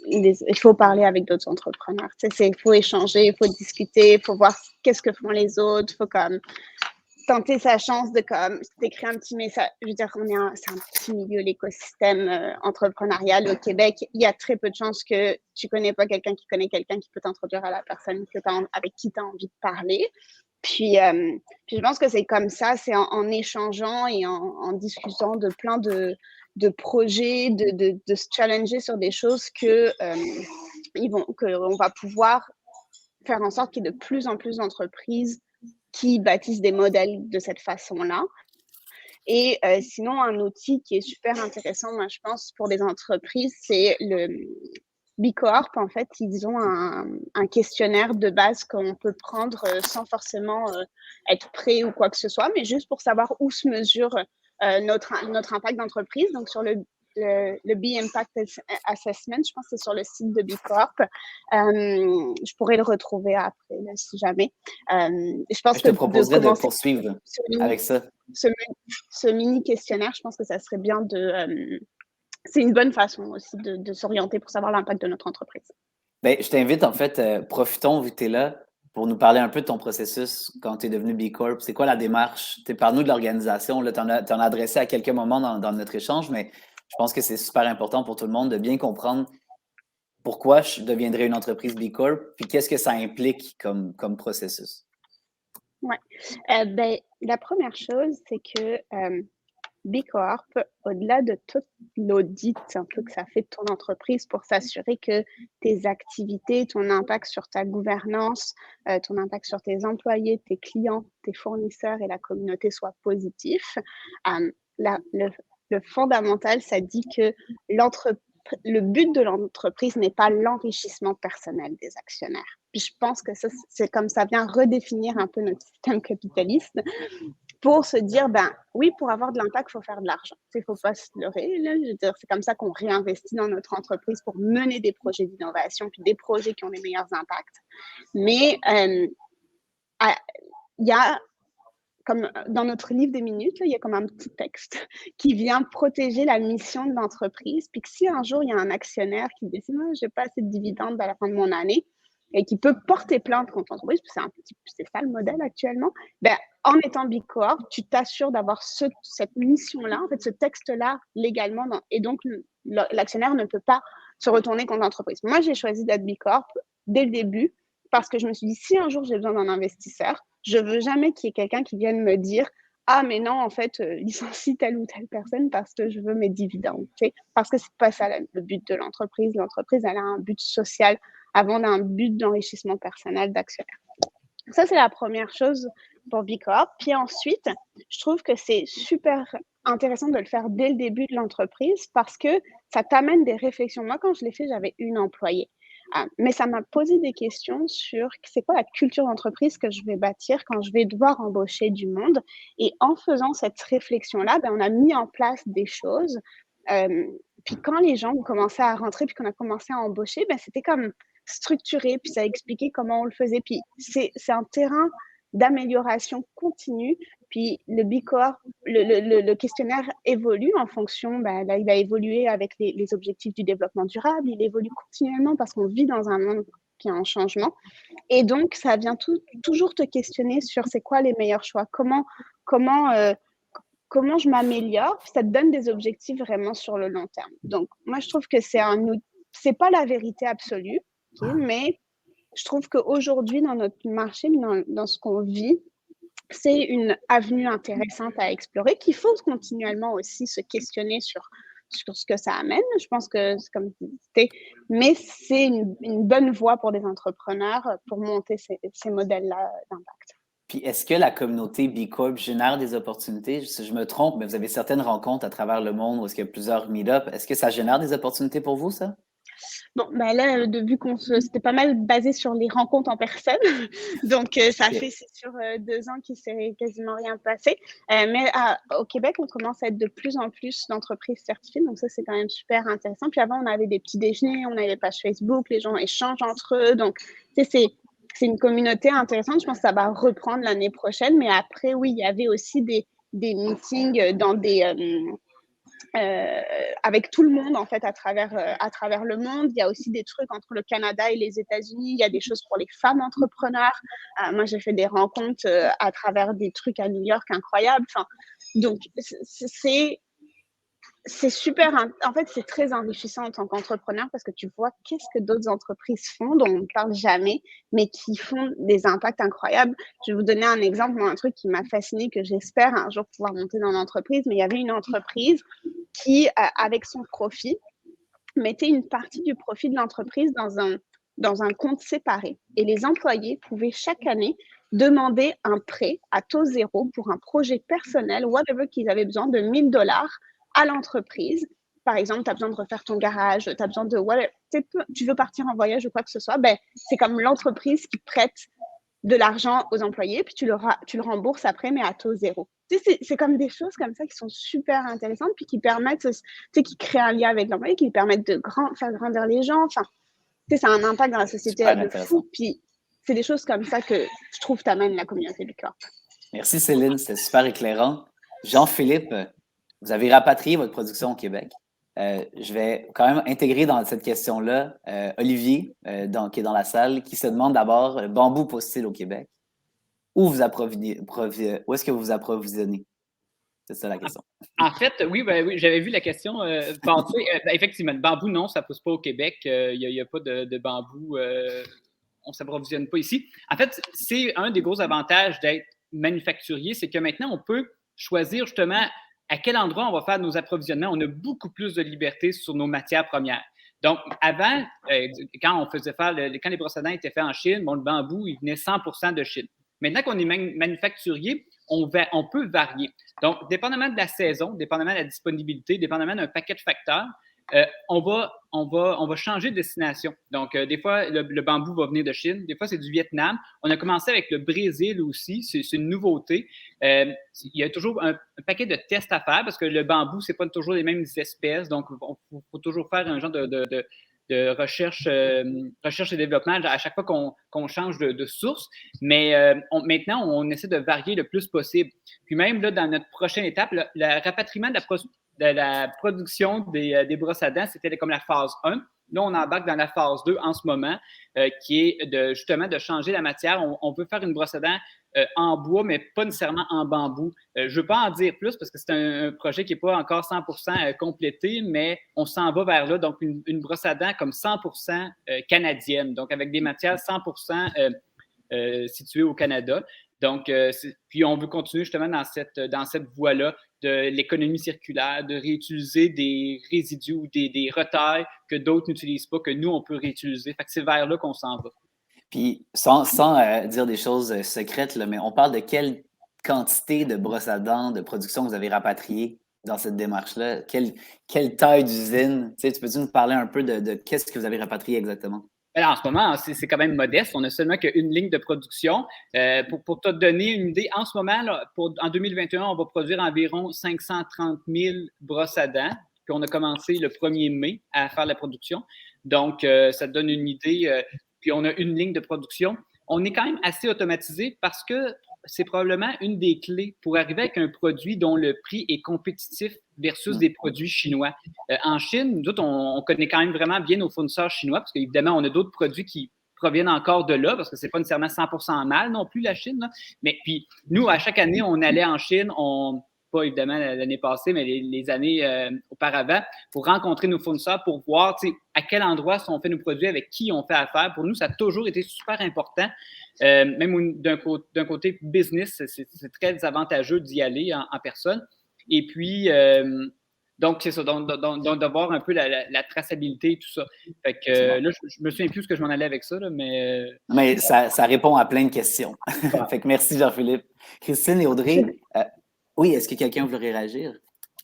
il faut parler avec d'autres entrepreneurs. Il faut échanger, il faut discuter, il faut voir qu'est-ce que font les autres. Il faut comme tenter sa chance de comme d'écrire un petit message. Je veux dire, c'est un petit milieu, l'écosystème entrepreneurial au Québec. Il y a très peu de chances que tu connais pas quelqu'un qui connaît quelqu'un qui peut t'introduire à la personne avec qui tu as envie de parler. Puis je pense que c'est comme ça, c'est en échangeant et en discutant de plein de projets, de se challenger sur des choses qu'on va pouvoir faire en sorte qu'il y ait de plus en plus d'entreprises qui bâtissent des modèles de cette façon-là. Et sinon, un outil qui est super intéressant, moi, je pense, pour des entreprises, c'est le B Corp. En fait, ils ont un questionnaire de base qu'on peut prendre sans forcément être prêt ou quoi que ce soit, mais juste pour savoir où se mesure notre impact d'entreprise. Donc, sur le B Impact Assessment, je pense que c'est sur le site de B Corp. Je pourrais le retrouver après, là, si jamais. Je te proposerais de poursuivre avec ça. Ce mini questionnaire, je pense que ça serait bien c'est une bonne façon aussi de s'orienter pour savoir l'impact de notre entreprise. Bien, je t'invite, en fait, profitons, vu que tu es là, pour nous parler un peu de ton processus quand tu es devenu B Corp. C'est quoi la démarche? Parle-nous de l'organisation. Tu en as adressé à quelques moments dans notre échange, mais je pense que c'est super important pour tout le monde de bien comprendre pourquoi je deviendrais une entreprise B Corp, puis qu'est-ce que ça implique comme processus. Oui. La première chose, c'est que B Corp, au-delà de tout l'audit un peu que ça fait de ton entreprise pour s'assurer que tes activités, ton impact sur ta gouvernance, ton impact sur tes employés, tes clients, tes fournisseurs et la communauté soient positifs, le fondamental, ça dit que le but de l'entreprise n'est pas l'enrichissement personnel des actionnaires. Puis je pense que ça, c'est comme ça vient redéfinir un peu notre système capitaliste pour se dire, oui, pour avoir de l'impact, il faut faire de l'argent. Il ne faut pas se leurrer. Là. Je veux dire, c'est comme ça qu'on réinvestit dans notre entreprise pour mener des projets d'innovation, puis des projets qui ont les meilleurs impacts. Mais il y a, comme dans notre livre des minutes, là, il y a comme un petit texte qui vient protéger la mission de l'entreprise. Puis que si un jour, il y a un actionnaire qui décide, je n'ai pas assez de dividendes à la fin de mon année, et qui peut porter plainte contre l'entreprise, c'est ça le modèle actuellement, en étant B Corp, tu t'assures d'avoir cette mission-là, en fait, ce texte-là légalement, et donc l'actionnaire ne peut pas se retourner contre l'entreprise. Moi, j'ai choisi d'être B Corp dès le début parce que je me suis dit, si un jour j'ai besoin d'un investisseur, je ne veux jamais qu'il y ait quelqu'un qui vienne me dire « Ah, mais non, en fait, licencie telle ou telle personne parce que je veux mes dividendes. » Parce que ce n'est pas ça le but de l'entreprise. L'entreprise, elle a un but social avant d'un but d'enrichissement personnel d'actionnaire. Ça, c'est la première chose pour B Corp. Puis ensuite, je trouve que c'est super intéressant de le faire dès le début de l'entreprise parce que ça t'amène des réflexions. Moi, quand je l'ai fait, j'avais une employée. Mais ça m'a posé des questions sur c'est quoi la culture d'entreprise que je vais bâtir quand je vais devoir embaucher du monde. Et en faisant cette réflexion-là, on a mis en place des choses. Puis quand les gens ont commencé à rentrer, puis qu'on a commencé à embaucher, c'était comme structuré, puis ça expliquait comment on le faisait. Puis c'est un terrain d'amélioration continue. Puis le B Corp, le questionnaire évolue en fonction, là, il a évolué avec les objectifs du développement durable, il évolue continuellement parce qu'on vit dans un monde qui est en changement. Et donc, ça vient toujours te questionner sur c'est quoi les meilleurs choix, comment je m'améliore, puis ça te donne des objectifs vraiment sur le long terme. Donc, moi, je trouve que c'est pas la vérité absolue, mais je trouve qu'aujourd'hui, dans notre marché, dans ce qu'on vit, c'est une avenue intéressante à explorer, qu'il faut continuellement aussi se questionner sur sur ce que ça amène. Je pense que c'est comme c'était, mais c'est une bonne voie pour des entrepreneurs pour monter ces modèles-là d'impact. Puis, est-ce que la communauté B Corp génère des opportunités? Si je me trompe, mais vous avez certaines rencontres à travers le monde où est-ce qu'il y a plusieurs meet-ups. Est-ce que ça génère des opportunités pour vous, ça? Bon, ben là, vu c'était pas mal basé sur les rencontres en personne, donc ça fait, c'est sur 2 ans qu'il s'est quasiment rien passé. Mais au Québec, on commence à être de plus en plus d'entreprises certifiées, donc ça, c'est quand même super intéressant. Puis avant, on avait des petits déjeuners, on avait des pages Facebook, les gens échangent entre eux, donc c'est une communauté intéressante. Je pense que ça va reprendre l'année prochaine, mais après, oui, il y avait aussi des meetings dans avec tout le monde en fait à travers le monde. Il y a aussi des trucs entre le Canada et les États-Unis. Il y a des choses pour les femmes entrepreneurs. Moi, j'ai fait des rencontres à travers des trucs à New York incroyables. Enfin, donc c'est super. En fait, c'est très enrichissant en tant qu'entrepreneur parce que tu vois qu'est-ce que d'autres entreprises font dont on ne parle jamais, mais qui font des impacts incroyables. Je vais vous donner un exemple, un truc qui m'a fasciné, que j'espère un jour pouvoir monter dans l'entreprise. Mais il y avait une entreprise qui, avec son profit, mettait une partie du profit de l'entreprise dans un compte séparé. Et les employés pouvaient chaque année demander un prêt à taux zéro pour un projet personnel, whatever qu'ils avaient besoin, de $1 000 à l'entreprise. Par exemple, tu as besoin de refaire ton garage, tu as besoin de tu veux partir en voyage ou quoi que ce soit, ben, c'est comme l'entreprise qui prête de l'argent aux employés, puis tu le rembourses après, mais à taux zéro. C'est comme des choses comme ça qui sont super intéressantes, puis qui permettent, qui créent un lien avec l'employé, qui permettent de faire grandir les gens. Enfin, ça a un impact dans la société de fou. Puis c'est des choses comme ça que je trouve t'amènent la communauté B Corp. Merci Céline, c'était super éclairant. Jean-Philippe, vous avez rapatrié votre production au Québec. Je vais quand même intégrer dans cette question-là Olivier, qui est dans la salle, qui se demande d'abord, Bamboo pose-t-il au Québec? Où est-ce que vous vous approvisionnez? C'est ça la question. En fait, oui, j'avais vu la question passer. Effectivement, le bambou, non, ça ne pousse pas au Québec. Il n'y a pas de bambou. On ne s'approvisionne pas ici. En fait, c'est un des gros avantages d'être manufacturier, c'est que maintenant, on peut choisir justement à quel endroit on va faire nos approvisionnements. On a beaucoup plus de liberté sur nos matières premières. Donc, avant, quand on faisait quand les brosses à dents étaient faits en Chine, le bambou, il venait 100% de Chine. Maintenant qu'on est manufacturier, on peut varier. Donc, dépendamment de la saison, dépendamment de la disponibilité, dépendamment d'un paquet de facteurs, on va changer de destination. Donc, des fois, le bambou va venir de Chine. Des fois, c'est du Vietnam. On a commencé avec le Brésil aussi. C'est une nouveauté. Il y a toujours un paquet de tests à faire parce que le bambou, c'est pas toujours les mêmes espèces. Donc, il faut toujours faire un genre de recherche et développement à chaque fois qu'on change de source. Mais maintenant, on essaie de varier le plus possible. Puis même, là, dans notre prochaine étape, le rapatriement de la production des brosses à dents, c'était comme la phase 1. Là, on embarque dans la phase 2 en ce moment, qui est justement de changer la matière. On veut faire une brosse à dents en bois, mais pas nécessairement en bambou. Je ne veux pas en dire plus parce que c'est un projet qui n'est pas encore 100% complété, mais on s'en va vers là. Donc, une brosse à dents comme 100% canadienne, donc avec des matières 100% situées au Canada. Donc, puis on veut continuer justement dans cette voie-là de l'économie circulaire, de réutiliser des résidus ou des retailles que d'autres n'utilisent pas, que nous, on peut réutiliser. Fait que c'est vers là qu'on s'en va. Puis, sans dire des choses secrètes, là, mais on parle de quelle quantité de brosses à dents de production vous avez rapatriées dans cette démarche-là? Quelle taille d'usine? Tu peux-tu nous parler un peu de qu'est-ce que vous avez rapatrié exactement? Alors, en ce moment, c'est quand même modeste. On n'a seulement qu'une ligne de production. Pour te donner une idée, en ce moment, là, en 2021, on va produire environ 530 000 brosses à dents. Puis on a commencé le 1er mai à faire la production. Donc, ça te donne une idée. Puis on a une ligne de production. On est quand même assez automatisé parce que c'est probablement une des clés pour arriver avec un produit dont le prix est compétitif versus des produits chinois. En Chine, nous autres, on connaît quand même vraiment bien nos fournisseurs chinois parce qu'évidemment, on a d'autres produits qui proviennent encore de là parce que c'est pas nécessairement 100% mal non plus, la Chine. Là. Mais puis, nous, à chaque année, on allait en Chine, pas évidemment l'année passée, mais les années auparavant, pour rencontrer nos fournisseurs, pour voir à quel endroit on fait nos produits, avec qui on fait affaire. Pour nous, ça a toujours été super important. Même d'un côté business, c'est très avantageux d'y aller en personne. Et puis, Donc, c'est ça, donc d'avoir un peu la traçabilité et tout ça. Fait que là, je me souviens plus ce que je m'en allais avec ça, là, mais... Mais ça répond à plein de questions. Fait que merci, Jean-Philippe. Christine et Audrey, oui, est-ce que quelqu'un voudrait réagir?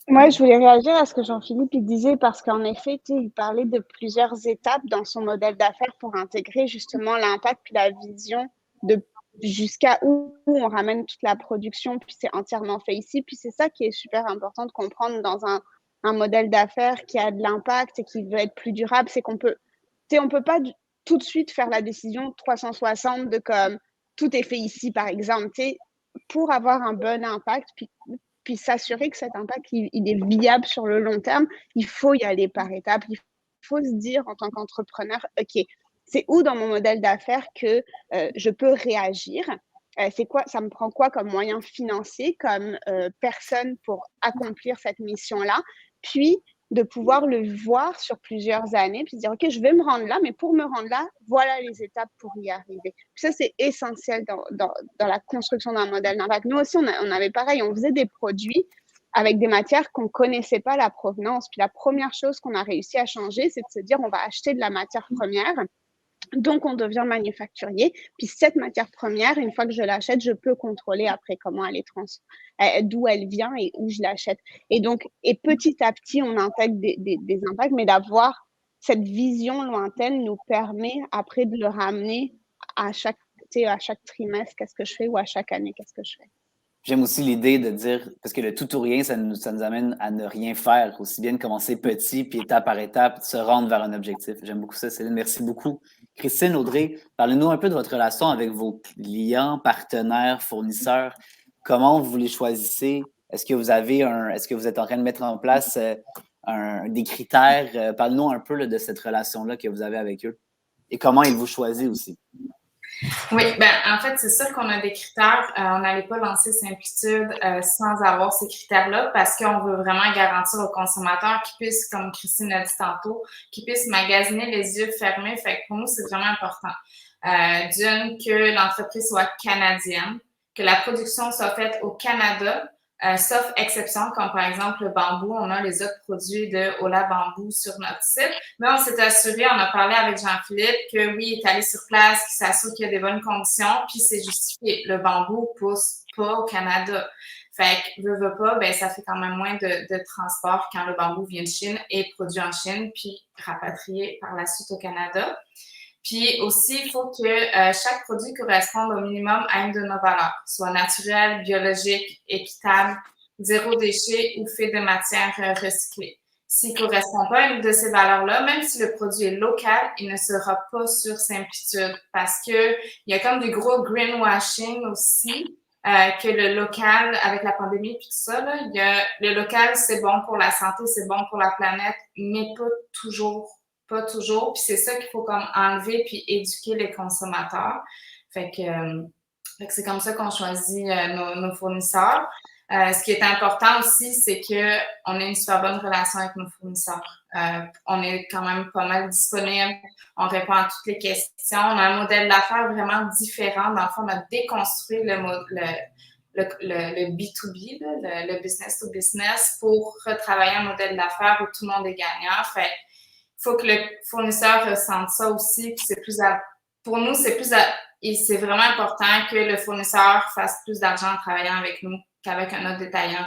Moi, je voulais réagir à ce que Jean-Philippe il disait parce qu'en effet, il parlait de plusieurs étapes dans son modèle d'affaires pour intégrer justement l'impact puis la vision de jusqu'à où on ramène toute la production, puis c'est entièrement fait ici. Puis c'est ça qui est super important de comprendre dans un modèle d'affaires qui a de l'impact et qui veut être plus durable, c'est qu'on peut, on peut pas tout de suite faire la décision 360 de comme tout est fait ici, par exemple. Pour avoir un bon impact, puis s'assurer que cet impact il est viable sur le long terme, il faut y aller par étapes. Il faut se dire en tant qu'entrepreneur, OK, c'est où dans mon modèle d'affaires que je peux réagir? C'est quoi, ça me prend quoi comme moyen financier, comme personne pour accomplir cette mission-là? Puis de pouvoir le voir sur plusieurs années, puis dire, OK, je vais me rendre là, mais pour me rendre là, voilà les étapes pour y arriver. Puis ça, c'est essentiel dans la construction d'un modèle d'impact. Nous aussi, on avait pareil, on faisait des produits avec des matières qu'on ne connaissait pas la provenance. Puis la première chose qu'on a réussi à changer, c'est de se dire, on va acheter de la matière première. Donc, on devient manufacturier. Puis cette matière première, une fois que je l'achète, je peux contrôler après comment elle est d'où elle vient et où je l'achète. Et donc, petit à petit, on intègre des impacts, mais d'avoir cette vision lointaine nous permet après de le ramener à chaque trimestre, qu'est-ce que je fais, ou à chaque année, qu'est-ce que je fais. J'aime aussi l'idée de dire, parce que le tout ou rien, ça nous amène à ne rien faire, aussi bien de commencer petit, puis étape par étape, de se rendre vers un objectif. J'aime beaucoup ça, Céline. Merci beaucoup. Christine, Audrey, parlez-nous un peu de votre relation avec vos clients, partenaires, fournisseurs. Comment vous les choisissez? Est-ce que vous êtes en train de mettre en place des critères? Parlez-nous un peu là, de cette relation-là que vous avez avec eux et comment ils vous choisissent aussi. Oui, en fait, c'est sûr qu'on a des critères. On n'allait pas lancer Simplitude sans avoir ces critères-là parce qu'on veut vraiment garantir aux consommateurs qu'ils puissent, comme Christine a dit tantôt, qu'ils puissent magasiner les yeux fermés. Fait que pour nous, c'est vraiment important. D'une, que l'entreprise soit canadienne, que la production soit faite au Canada, sauf exception, comme par exemple le bambou. On a les autres produits de Ola Bamboo sur notre site. Mais on s'est assuré, on a parlé avec Jean-Philippe, que oui, il est allé sur place, qu'il s'assure qu'il y a des bonnes conditions, puis c'est justifié. Le bambou pousse pas au Canada. Fait que, veut pas, ça fait quand même moins de transport quand le bambou vient de Chine et produit en Chine, puis rapatrié par la suite au Canada. Puis aussi, il faut que chaque produit corresponde au minimum à une de nos valeurs, soit naturel, biologique, équitable, zéro déchet ou fait de matières recyclées. S'il ne correspond pas à une de ces valeurs-là, même si le produit est local, il ne sera pas sur Simplitude parce qu'il y a comme du gros greenwashing aussi, que le local, avec la pandémie puis tout ça, là, le local, c'est bon pour la santé, c'est bon pour la planète, mais pas toujours. Puis c'est ça qu'il faut comme enlever puis éduquer les consommateurs. Fait que c'est comme ça qu'on choisit nos fournisseurs. Ce qui est important aussi, c'est qu'on ait une super bonne relation avec nos fournisseurs. On est quand même pas mal disponible. On répond à toutes les questions. On a un modèle d'affaires vraiment différent. Dans le fond, on a déconstruit le B2B, le business to business, pour retravailler un modèle d'affaires où tout le monde est gagnant. Fait il faut que le fournisseur ressente ça aussi. Puis pour nous, et c'est vraiment important que le fournisseur fasse plus d'argent en travaillant avec nous qu'avec un autre détaillant.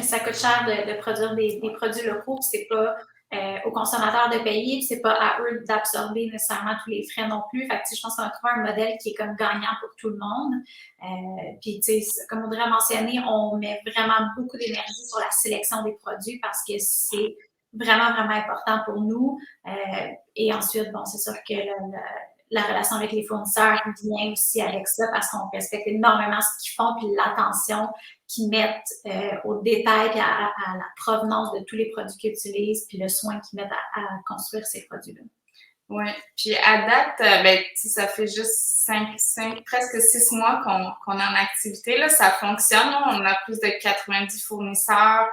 Ça coûte cher de produire des produits locaux, puis c'est pas aux consommateurs de payer, puis c'est pas à eux d'absorber nécessairement tous les frais non plus. Fait que je pense qu'on a trouvé un modèle qui est comme gagnant pour tout le monde. Puis comme Audrey a mentionné, on met vraiment beaucoup d'énergie sur la sélection des produits parce que c'est vraiment, vraiment important pour nous. Et ensuite, c'est sûr que la relation avec les fournisseurs vient aussi avec ça parce qu'on respecte énormément ce qu'ils font puis l'attention qu'ils mettent au détail et à la provenance de tous les produits qu'ils utilisent puis le soin qu'ils mettent à construire ces produits-là. Oui, puis à date, ça fait juste presque 6 mois qu'on est en activité. Là, ça fonctionne. Là. On a plus de 90 fournisseurs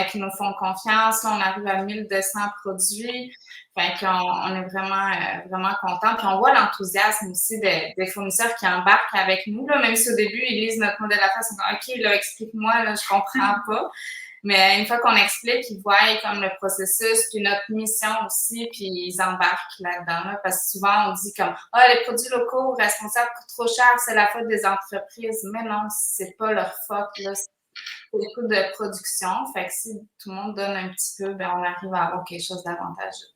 qui nous font confiance. Là, on arrive à 1200 produits. Fait qu'on est vraiment contents. Puis on voit l'enthousiasme aussi des fournisseurs qui embarquent avec nous. Là, même si au début, ils lisent notre modèle d'affaires, ils sont comme « OK, là, explique-moi, là, je comprends pas ». Mais une fois qu'on explique, ils voient comme le processus, puis notre mission aussi, puis ils embarquent là-dedans. Là, parce que souvent, on dit comme « Ah, les produits locaux responsables coûtent trop cher, c'est la faute des entreprises. » Mais non, c'est pas leur faute, là. C'est les coûts de production. Fait que si tout le monde donne un petit peu, ben on arrive à avoir quelque chose d'avantageux.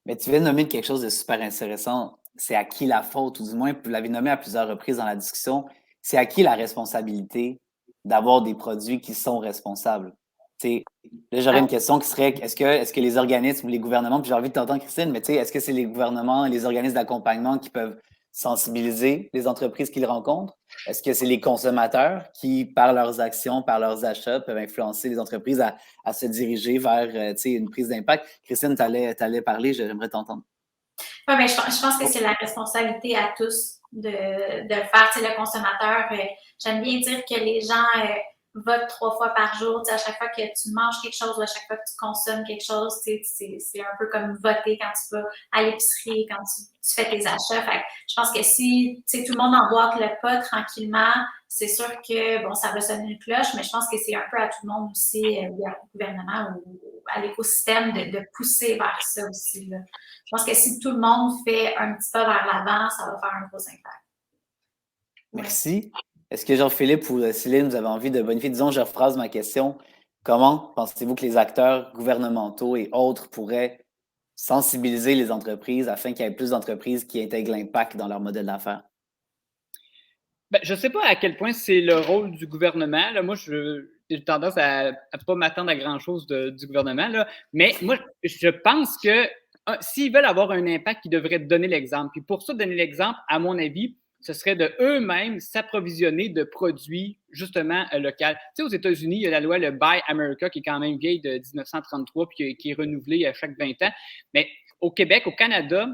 Mais tu viens de nommer quelque chose de super intéressant. C'est à qui la faute, ou du moins, vous l'avez nommé à plusieurs reprises dans la discussion, c'est à qui la responsabilité d'avoir des produits qui sont responsables. T'sais, là, j'aurais une question qui serait, est-ce que les organismes ou les gouvernements, puis j'ai envie de t'entendre, Christine, mais est-ce que c'est les gouvernements et les organismes d'accompagnement qui peuvent sensibiliser les entreprises qu'ils rencontrent? Est-ce que c'est les consommateurs qui, par leurs actions, par leurs achats, peuvent influencer les entreprises à se diriger vers une prise d'impact? Christine, tu allais parler, j'aimerais t'entendre. Oui, mais je pense que c'est la responsabilité à tous de le faire. Tu sais, le consommateur, j'aime bien dire que les gens votent 3 fois par jour. Tu sais, à chaque fois que tu manges quelque chose ou à chaque fois que tu consommes quelque chose, tu sais, c'est un peu comme voter quand tu vas à l'épicerie, quand tu fais tes achats. Fait que je pense que si tu sais, tout le monde emboîte le pas tranquillement, c'est sûr que bon, ça va sonner une cloche, mais je pense que c'est un peu à tout le monde aussi, au gouvernement ou à l'écosystème de pousser vers ça aussi. Là. Je pense que si tout le monde fait un petit pas vers l'avant, ça va faire un gros impact. Merci. Est-ce que Jean-Philippe ou Céline, vous avez envie de bonifier? Disons, je rephrase ma question. Comment pensez-vous que les acteurs gouvernementaux et autres pourraient sensibiliser les entreprises afin qu'il y ait plus d'entreprises qui intègrent l'impact dans leur modèle d'affaires? Ben, je ne sais pas à quel point c'est le rôle du gouvernement. Là, moi, j'ai tendance à ne pas m'attendre à grand-chose du gouvernement. Là. Mais moi, je pense que s'ils veulent avoir un impact, ils devraient donner l'exemple. Puis pour ça, donner l'exemple, à mon avis, ce serait de eux-mêmes s'approvisionner de produits justement locaux. Tu sais, aux États-Unis, il y a la loi, le Buy America, qui est quand même vieille de 1933 puis qui est renouvelée à chaque 20 ans. Mais au Québec, au Canada,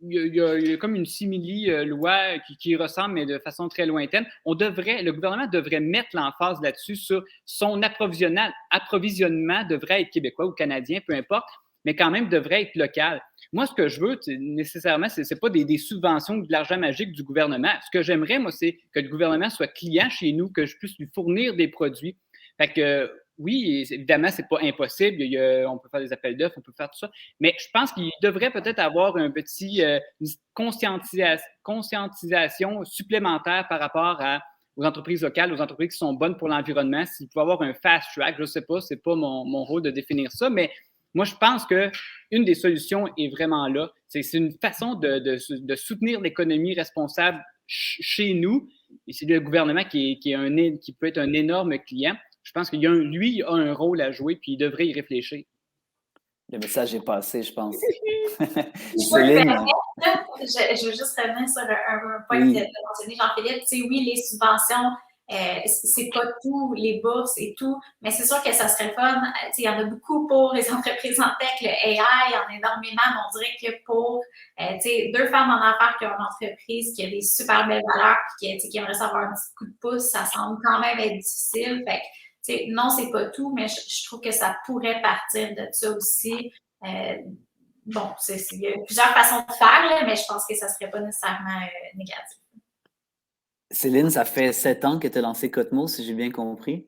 il y a comme une simili-loi qui ressemble, mais de façon très lointaine. Le gouvernement devrait mettre l'emphase là-dessus sur son approvisionnement devrait être québécois ou canadien, peu importe, mais quand même devrait être local. Moi, ce que je veux, nécessairement, ce n'est pas des subventions ou de l'argent magique du gouvernement. Ce que j'aimerais, moi, c'est que le gouvernement soit client chez nous, que je puisse lui fournir des produits. Fait que oui, évidemment, c'est pas impossible. On peut faire des appels d'offres, on peut faire tout ça. Mais je pense qu'il devrait peut-être avoir un petit conscientisation supplémentaire par rapport aux entreprises locales, aux entreprises qui sont bonnes pour l'environnement. S'il peut avoir un fast track, je ne sais pas, c'est pas mon rôle de définir ça, mais moi, je pense qu'une des solutions est vraiment là. C'est une façon de soutenir l'économie responsable chez nous. Et c'est le gouvernement qui peut être un énorme client. Je pense qu'il lui a un rôle à jouer, puis il devrait y réfléchir. Le message est passé, je pense. Céline? Je veux juste revenir sur un point que tu as mentionné, Jean-Philippe. Tu sais, oui, les subventions, c'est pas tout, les bourses et tout, mais c'est sûr que ça serait fun. Il y en a beaucoup pour les entreprises en tech, le AI, il y en a énormément, mais on dirait que pour 2 femmes en affaires qui ont une entreprise qui a des super belles valeurs et qui aimeraient savoir un petit coup de pouce, ça semble quand même être difficile. Fait que, non, c'est pas tout, mais je trouve que ça pourrait partir de ça aussi. Bon, il y a plusieurs façons de faire, là, mais je pense que ça serait pas nécessairement négatif. Céline, ça fait 7 ans que tu as lancé Cotmo, si j'ai bien compris.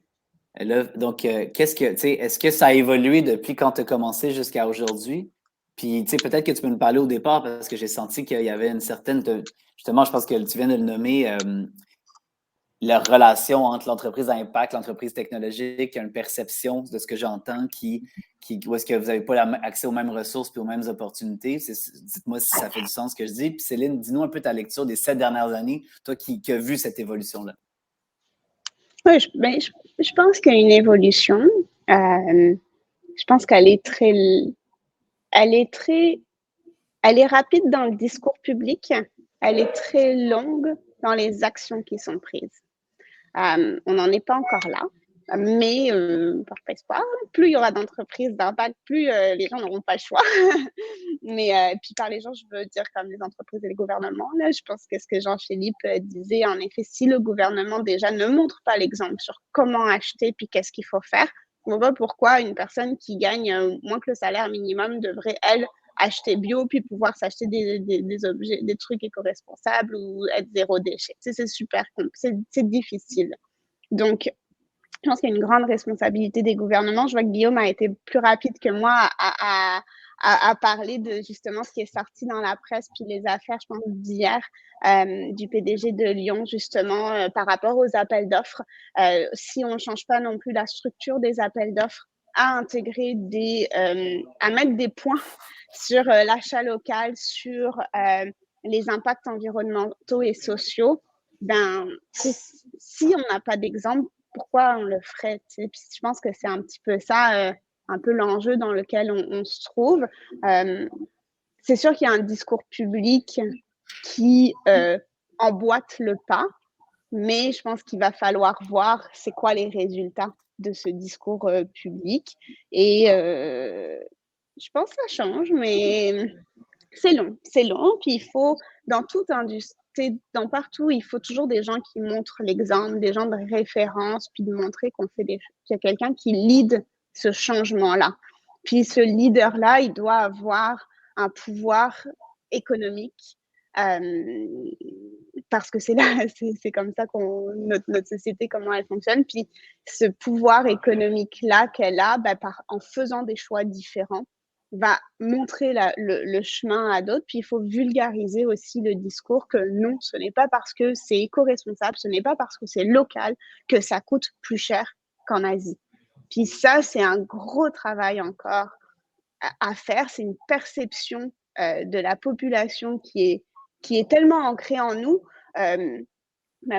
Là, donc, est-ce que ça a évolué depuis quand tu as commencé jusqu'à aujourd'hui? Puis, peut-être que tu peux nous parler au départ parce que j'ai senti qu'il y avait une certaine, justement, je pense que tu viens de le nommer, la relation entre l'entreprise à impact, l'entreprise technologique, il y a une perception de ce que j'entends où est-ce que vous n'avez pas accès aux mêmes ressources et aux mêmes opportunités. Dites-moi si ça fait du sens ce que je dis. Puis Céline, dis-nous un peu ta lecture des 7 dernières années, toi qui as vu cette évolution-là. Oui, je pense qu'il y a une évolution. Je pense qu'elle est elle est rapide dans le discours public. Elle est très longue dans les actions qui sont prises. On n'en est pas encore là, mais par espoir, plus il y aura d'entreprises d'impact, plus les gens n'auront pas le choix. Mais puis par les gens, je veux dire comme les entreprises et les gouvernements. Là, je pense que ce que Jean-Philippe disait, en effet, si le gouvernement déjà ne montre pas l'exemple sur comment acheter puis qu'est-ce qu'il faut faire, on voit pourquoi une personne qui gagne moins que le salaire minimum devrait, elle, acheter bio puis pouvoir s'acheter des objets, des trucs éco-responsables ou être zéro déchet. C'est super, c'est difficile. Donc, je pense qu'il y a une grande responsabilité des gouvernements. Je vois que Guillaume a été plus rapide que moi à parler de justement ce qui est sorti dans la presse, puis les affaires, je pense, d'hier, du PDG de Lyon, justement, par rapport aux appels d'offres. Si on ne change pas non plus la structure des appels d'offres, à intégrer à mettre des points sur l'achat local, sur les impacts environnementaux et sociaux, ben, si on n'a pas d'exemple, pourquoi on le ferait? Puis je pense que c'est un petit peu ça, un peu l'enjeu dans lequel on se trouve. C'est sûr qu'il y a un discours public qui emboîte le pas, mais je pense qu'il va falloir voir c'est quoi les résultats de ce discours public. Et je pense que ça change, mais c'est long. Puis il faut, dans toute industrie, dans partout, il faut toujours des gens qui montrent l'exemple, des gens de référence, puis de montrer qu'il y a quelqu'un qui lead ce changement-là. Puis ce leader-là, il doit avoir un pouvoir économique, parce que c'est comme ça notre société, comment elle fonctionne. Puis ce pouvoir économique-là qu'elle a, en faisant des choix différents, va montrer le chemin à d'autres. Puis il faut vulgariser aussi le discours que non, ce n'est pas parce que c'est éco-responsable, ce n'est pas parce que c'est local que ça coûte plus cher qu'en Asie. Puis ça, c'est un gros travail encore à faire. C'est une perception de la population qui est tellement ancrée en nous,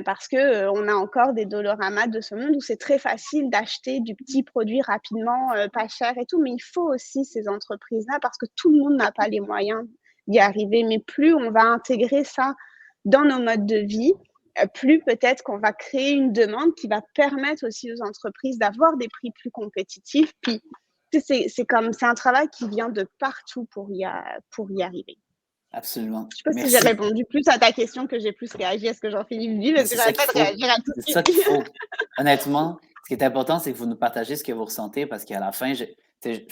parce qu'on a encore des Doloramas de ce monde où c'est très facile d'acheter du petit produit rapidement, pas cher et tout, mais il faut aussi ces entreprises-là parce que tout le monde n'a pas les moyens d'y arriver. Mais plus on va intégrer ça dans nos modes de vie, plus peut-être qu'on va créer une demande qui va permettre aussi aux entreprises d'avoir des prix plus compétitifs. Puis c'est un travail qui vient de partout pour y arriver. Absolument. Je ne sais pas si j'ai répondu plus à ta question que j'ai plus réagi à ce que Jean-Philippe dit, parce que j'arrête pas de réagir à tout. C'est ça qu'il faut. Honnêtement, ce qui est important, c'est que vous nous partagez ce que vous ressentez, parce qu'à la fin, je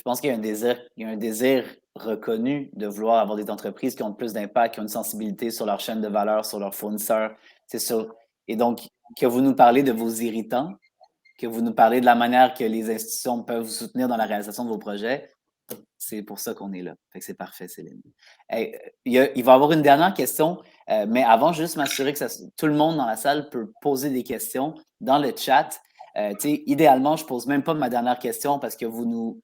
pense qu'il y a un désir reconnu de vouloir avoir des entreprises qui ont plus d'impact, qui ont une sensibilité sur leur chaîne de valeur, sur leurs fournisseurs. C'est sûr. Et donc, que vous nous parlez de vos irritants, que vous nous parlez de la manière que les institutions peuvent vous soutenir dans la réalisation de vos projets, c'est pour ça qu'on est là. Fait que c'est parfait, Céline. Hey, il va y avoir une dernière question, mais avant, juste m'assurer que tout le monde dans la salle peut poser des questions dans le chat. Idéalement, je ne pose même pas ma dernière question parce que vous nous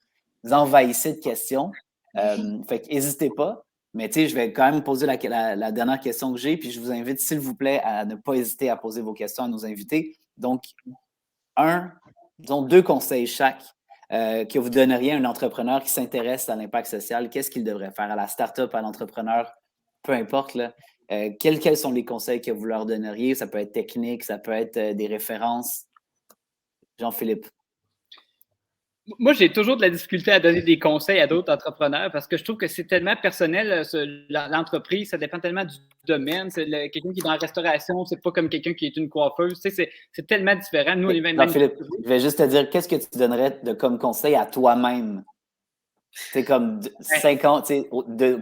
envahissez de questions. Fait que n'hésitez pas. Mais je vais quand même poser la dernière question que j'ai, puis je vous invite, s'il vous plaît, à ne pas hésiter à poser vos questions à nos invités. Donc, disons 2 conseils chaque. Que vous donneriez à un entrepreneur qui s'intéresse à l'impact social, qu'est-ce qu'il devrait faire? À la start-up, à l'entrepreneur, peu importe. Là, quels sont les conseils que vous leur donneriez? Ça peut être technique, ça peut être des références. Jean-Philippe. Moi, j'ai toujours de la difficulté à donner des conseils à d'autres entrepreneurs parce que je trouve que c'est tellement personnel, l'entreprise, ça dépend tellement du domaine. Quelqu'un qui est dans la restauration, c'est pas comme quelqu'un qui est une coiffeuse. C'est tellement différent. Nous, on est Jean-Philippe, je vais juste te dire, qu'est-ce que tu donnerais comme conseil à toi-même? C'est comme 5 ans,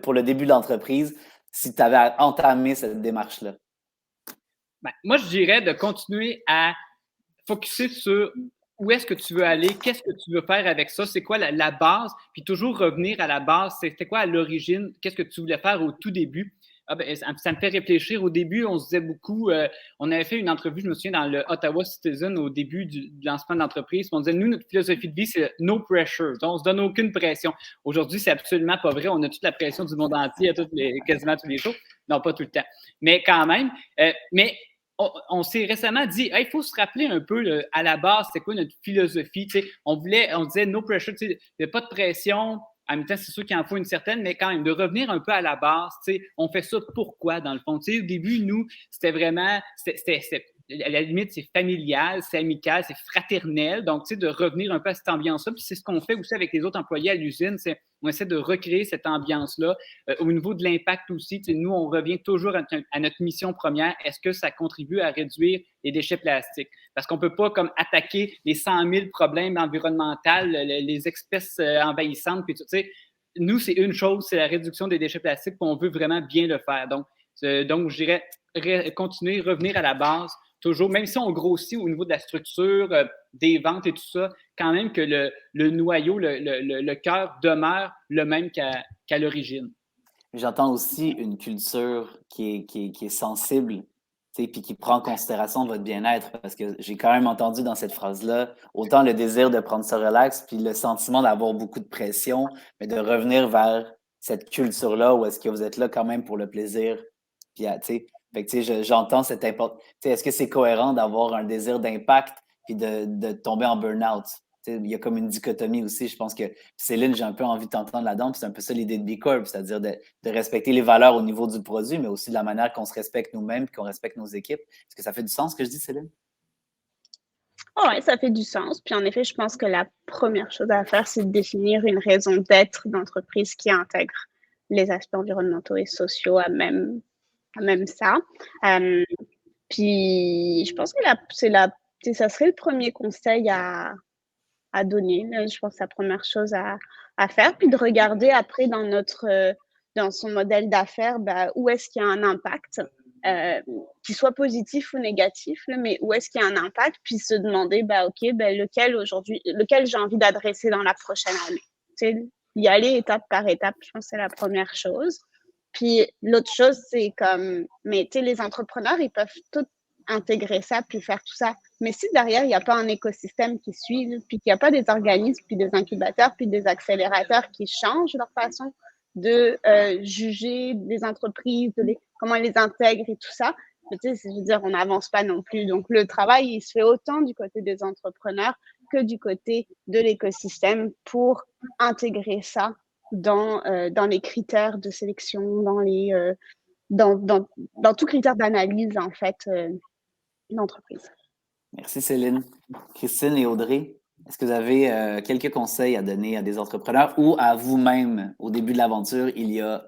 pour le début de l'entreprise, si tu avais entamé cette démarche-là. Moi, je dirais de continuer à focusser sur où est-ce que tu veux aller, qu'est-ce que tu veux faire avec ça, c'est quoi la base, puis toujours revenir à la base, c'était quoi à l'origine, qu'est-ce que tu voulais faire au tout début. Ça me fait réfléchir. Au début, on se disait beaucoup, on avait fait une entrevue, je me souviens, dans le Ottawa Citizen au début du lancement de l'entreprise. On disait, nous, notre philosophie de vie, c'est no pressure. Donc, on ne se donne aucune pression. Aujourd'hui, c'est absolument pas vrai. On a toute la pression du monde entier à quasiment tous les jours. Non, pas tout le temps. Mais quand même, on s'est récemment dit, il faut se rappeler un peu à la base, c'est quoi notre philosophie. On disait no pressure, il n'y a pas de pression. En même temps, c'est sûr qu'il en faut une certaine, mais quand même, de revenir un peu à la base, on fait ça pourquoi, dans le fond. Au début, nous, c'était vraiment, à la limite, c'est familial, c'est amical, c'est fraternel. Donc, de revenir un peu à cette ambiance-là. Puis c'est ce qu'on fait aussi avec les autres employés à l'usine, on essaie de recréer cette ambiance-là. Au niveau de l'impact aussi, nous, on revient toujours à notre mission première. Est-ce que ça contribue à réduire les déchets plastiques? Parce qu'on ne peut pas comme attaquer les 100 000 problèmes environnementaux, les espèces envahissantes, puis tout. Nous, c'est une chose, c'est la réduction des déchets plastiques, puis on veut vraiment bien le faire. Donc je dirais continuer, revenir à la base, toujours, même si on grossit au niveau de la structure, des ventes et tout ça, quand même que le noyau, le cœur demeure le même qu'à l'origine. J'entends aussi une culture qui est sensible, puis qui prend en considération votre bien-être, parce que j'ai quand même entendu dans cette phrase-là autant le désir de prendre ça relax, puis le sentiment d'avoir beaucoup de pression, mais de revenir vers cette culture-là où est-ce que vous êtes là quand même pour le plaisir. Puis, j'entends cette importance. Est-ce que c'est cohérent d'avoir un désir d'impact puis de tomber en burn-out? Il y a comme une dichotomie aussi. Je pense que, Céline, j'ai un peu envie de t'entendre là-dedans. C'est un peu ça l'idée de B Corp, c'est-à-dire de respecter les valeurs au niveau du produit, mais aussi de la manière qu'on se respecte nous-mêmes et qu'on respecte nos équipes. Est-ce que ça fait du sens ce que je dis, Céline? Oh ouais, ça fait du sens. Puis en effet, je pense que la première chose à faire, c'est de définir une raison d'être d'entreprise qui intègre les aspects environnementaux et sociaux à même ça. Puis je pense que ça serait le premier conseil à donner. Là. Je pense que c'est la première chose à faire. Puis de regarder après dans son modèle d'affaires, où est-ce qu'il y a un impact, qu'il soit positif ou négatif, là, mais où est-ce qu'il y a un impact, puis se demander, lequel j'ai envie d'adresser dans la prochaine année. Tu sais, y aller étape par étape, je pense que c'est la première chose. Puis l'autre chose, c'est mais tu sais, les entrepreneurs, ils peuvent tout intégrer ça, puis faire tout ça. Mais si derrière, il n'y a pas un écosystème qui suit, puis qu'il n'y a pas des organismes, puis des incubateurs, puis des accélérateurs qui changent leur façon de juger des entreprises, comment elles les intègrent et tout ça, tu sais, je veux dire, on n'avance pas non plus. Donc, le travail, il se fait autant du côté des entrepreneurs que du côté de l'écosystème pour intégrer ça dans les critères de sélection, dans tout critère d'analyse, en fait, d'entreprise. Merci, Céline. Christine et Audrey, est-ce que vous avez quelques conseils à donner à des entrepreneurs ou à vous-même au début de l'aventure il y a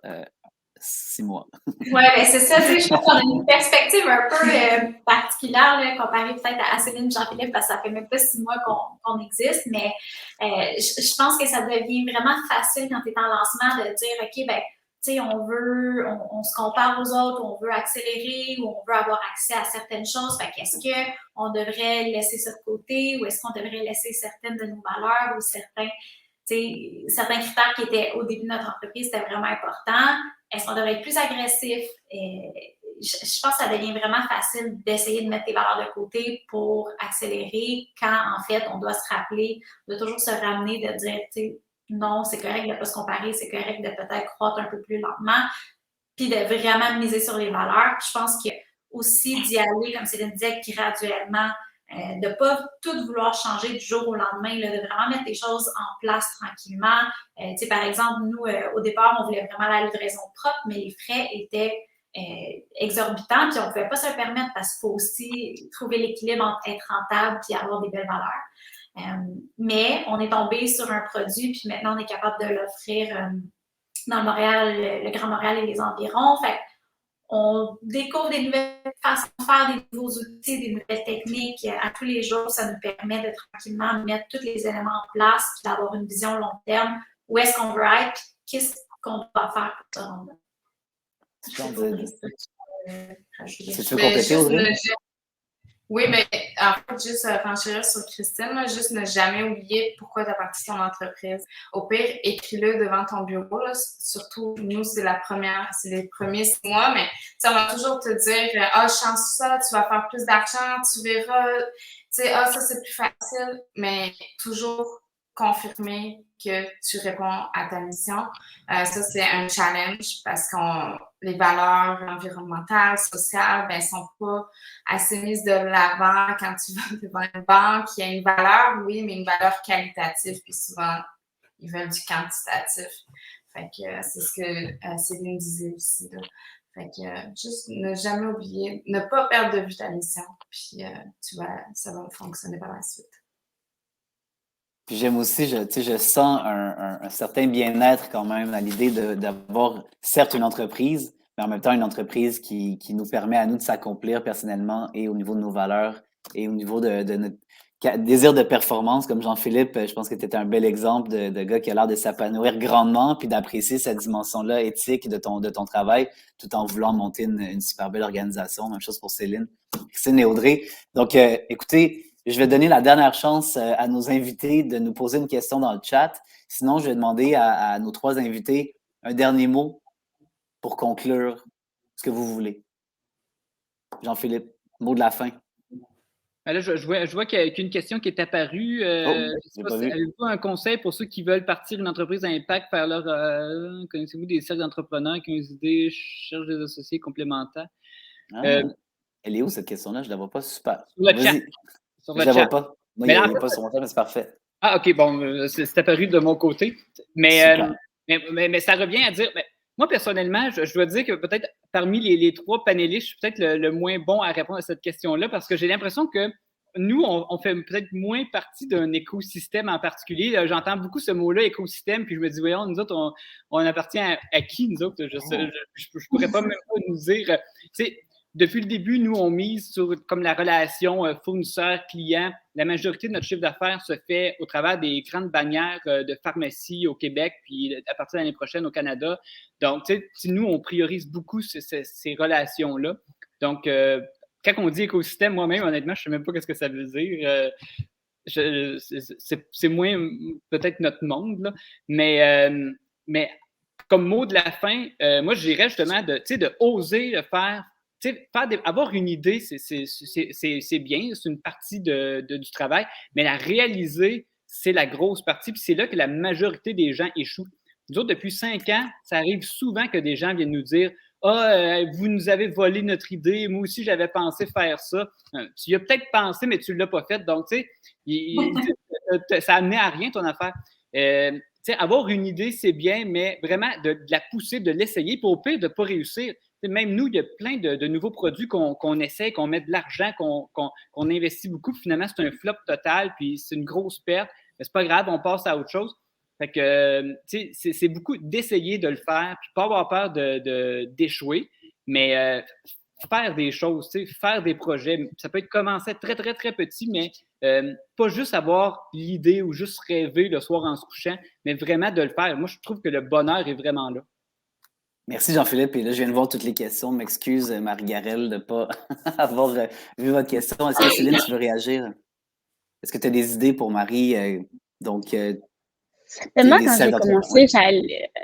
6 mois? Oui, bien c'est ça. Je pense qu'on a une perspective un peu particulière là, comparée peut-être à Céline et Jean-Philippe parce que ça fait même pas 6 mois qu'on existe, mais je pense que ça devient vraiment facile quand tu es en lancement de dire, OK, ben tu sais, on se compare aux autres, on veut accélérer ou on veut avoir accès à certaines choses. Fait qu'est-ce qu'on devrait laisser ça de côté ou est-ce qu'on devrait laisser certaines de nos valeurs ou certains critères qui étaient au début de notre entreprise, c'était vraiment important. Est-ce qu'on devrait être plus agressif? Je pense que ça devient vraiment facile d'essayer de mettre tes valeurs de côté pour accélérer quand, en fait, on doit se rappeler, de toujours se ramener, de dire, tu sais, non, c'est correct de ne pas se comparer, c'est correct de peut-être croître un peu plus lentement, puis de vraiment miser sur les valeurs. Je pense que aussi d'y aller, comme Céline disait, graduellement, de ne pas tout vouloir changer du jour au lendemain, là, de vraiment mettre les choses en place tranquillement. Par exemple, nous, au départ, on voulait vraiment la livraison propre, mais les frais étaient exorbitants, puis on ne pouvait pas se le permettre parce qu'il faut aussi trouver l'équilibre entre être rentable et avoir des belles valeurs. Mais on est tombé sur un produit, puis maintenant, on est capable de l'offrir dans Montréal, le Grand Montréal et les environs. Fait on découvre des nouvelles façons de faire, des nouveaux outils, des nouvelles techniques à tous les jours. Ça nous permet de tranquillement mettre tous les éléments en place et d'avoir une vision long terme. Où est-ce qu'on veut être? Qu'est-ce qu'on doit faire pour se rendre là? C'est tu veux compléter, Audrey? Oui, mais en fait, juste renchérir sur Christine, là, juste ne jamais oublier pourquoi tu as parti ton entreprise. Au pire, écris-le devant ton bureau. Là. Surtout, nous, c'est les premiers 6 mois, mais on va toujours te dire « Ah, change ça, tu vas faire plus d'argent, tu verras, ah, ça, c'est plus facile. » Mais toujours confirmer que tu réponds à ta mission. Ça, c'est un challenge parce que les valeurs environnementales, sociales, ben, sont pas assez mises de l'avant quand tu vas devant une banque. Il y a une valeur, oui, mais une valeur qualitative. Puis souvent, ils veulent du quantitatif. Fait que c'est ce que Céline disait aussi, là. Fait que juste ne jamais oublier, ne pas perdre de vue ta mission. Puis ça va fonctionner par la suite. Puis j'aime aussi, je sens un certain bien-être quand même à l'idée d'avoir certes une entreprise, mais en même temps une entreprise qui nous permet à nous de s'accomplir personnellement et au niveau de nos valeurs et au niveau de notre désir de performance, comme Jean-Philippe, je pense que tu es un bel exemple de gars qui a l'air de s'épanouir grandement puis d'apprécier cette dimension-là éthique de ton travail tout en voulant monter une super belle organisation. Même chose pour Céline, Christine et Audrey. Donc, écoutez, je vais donner la dernière chance à nos invités de nous poser une question dans le chat. Sinon, je vais demander à nos 3 invités un dernier mot pour conclure ce que vous voulez. Jean-Philippe, mot de la fin. Là, je vois qu'il y a une question qui est apparue. Avez-vous un conseil pour ceux qui veulent partir une entreprise à impact, faire leur... connaissez-vous des cercles d'entrepreneurs qui ont des idées, cherchent des associés complémentaires? Elle est où cette question-là? Je ne la vois pas super. Sur le chat. Je ne la vois pas. Moi, il n'est pas sur mon chat, mais c'est parfait. Ah, OK, bon, c'est apparu de mon côté. Mais ça revient à dire... Moi, personnellement, je dois dire que peut-être parmi les 3 panélistes, je suis peut-être le moins bon à répondre à cette question-là parce que j'ai l'impression que nous, on fait peut-être moins partie d'un écosystème en particulier. J'entends beaucoup ce mot-là, écosystème, puis je me dis, voyons, nous autres, on appartient à qui, nous autres? Je ne pourrais pas même pas nous dire. Tu sais, depuis le début, nous, on mise sur comme la relation fournisseur-client. La majorité de notre chiffre d'affaires se fait au travers des grandes bannières de pharmacie au Québec, puis à partir de l'année prochaine au Canada. Donc, tu sais, nous, on priorise beaucoup ces relations-là. Donc, quand on dit écosystème, moi-même, honnêtement, je ne sais même pas ce que ça veut dire. C'est moins peut-être notre monde, là. Mais comme mot de la fin, moi, je dirais justement de oser le faire. Avoir une idée, c'est bien, c'est une partie du travail, mais la réaliser, c'est la grosse partie, puis c'est là que la majorité des gens échouent. Nous autres, depuis 5 ans, ça arrive souvent que des gens viennent nous dire « Ah, vous nous avez volé notre idée, moi aussi, j'avais pensé faire ça. » Tu y as peut-être pensé, mais tu ne l'as pas fait. Donc, tu sais, ça amenait à rien ton affaire. Avoir une idée, c'est bien, mais vraiment de la pousser, de l'essayer, pour au pire, de ne pas réussir. Même nous, il y a plein de nouveaux produits qu'on essaie, qu'on met de l'argent, qu'on investit beaucoup. Puis finalement, c'est un flop total, puis c'est une grosse perte. Mais c'est pas grave, on passe à autre chose. Fait que, c'est beaucoup d'essayer de le faire, puis pas avoir peur d'échouer, mais faire des choses, faire des projets. Ça peut être commencé très, très, très petit, mais pas juste avoir l'idée ou juste rêver le soir en se couchant, mais vraiment de le faire. Moi, je trouve que le bonheur est vraiment là. Merci Jean-Philippe. Et là, je viens de voir toutes les questions. M'excuse, Marie-Garelle, de ne pas avoir vu votre question. Est-ce que Céline, tu veux réagir? Est-ce que tu as des idées pour Marie? Moi, quand j'ai commencé,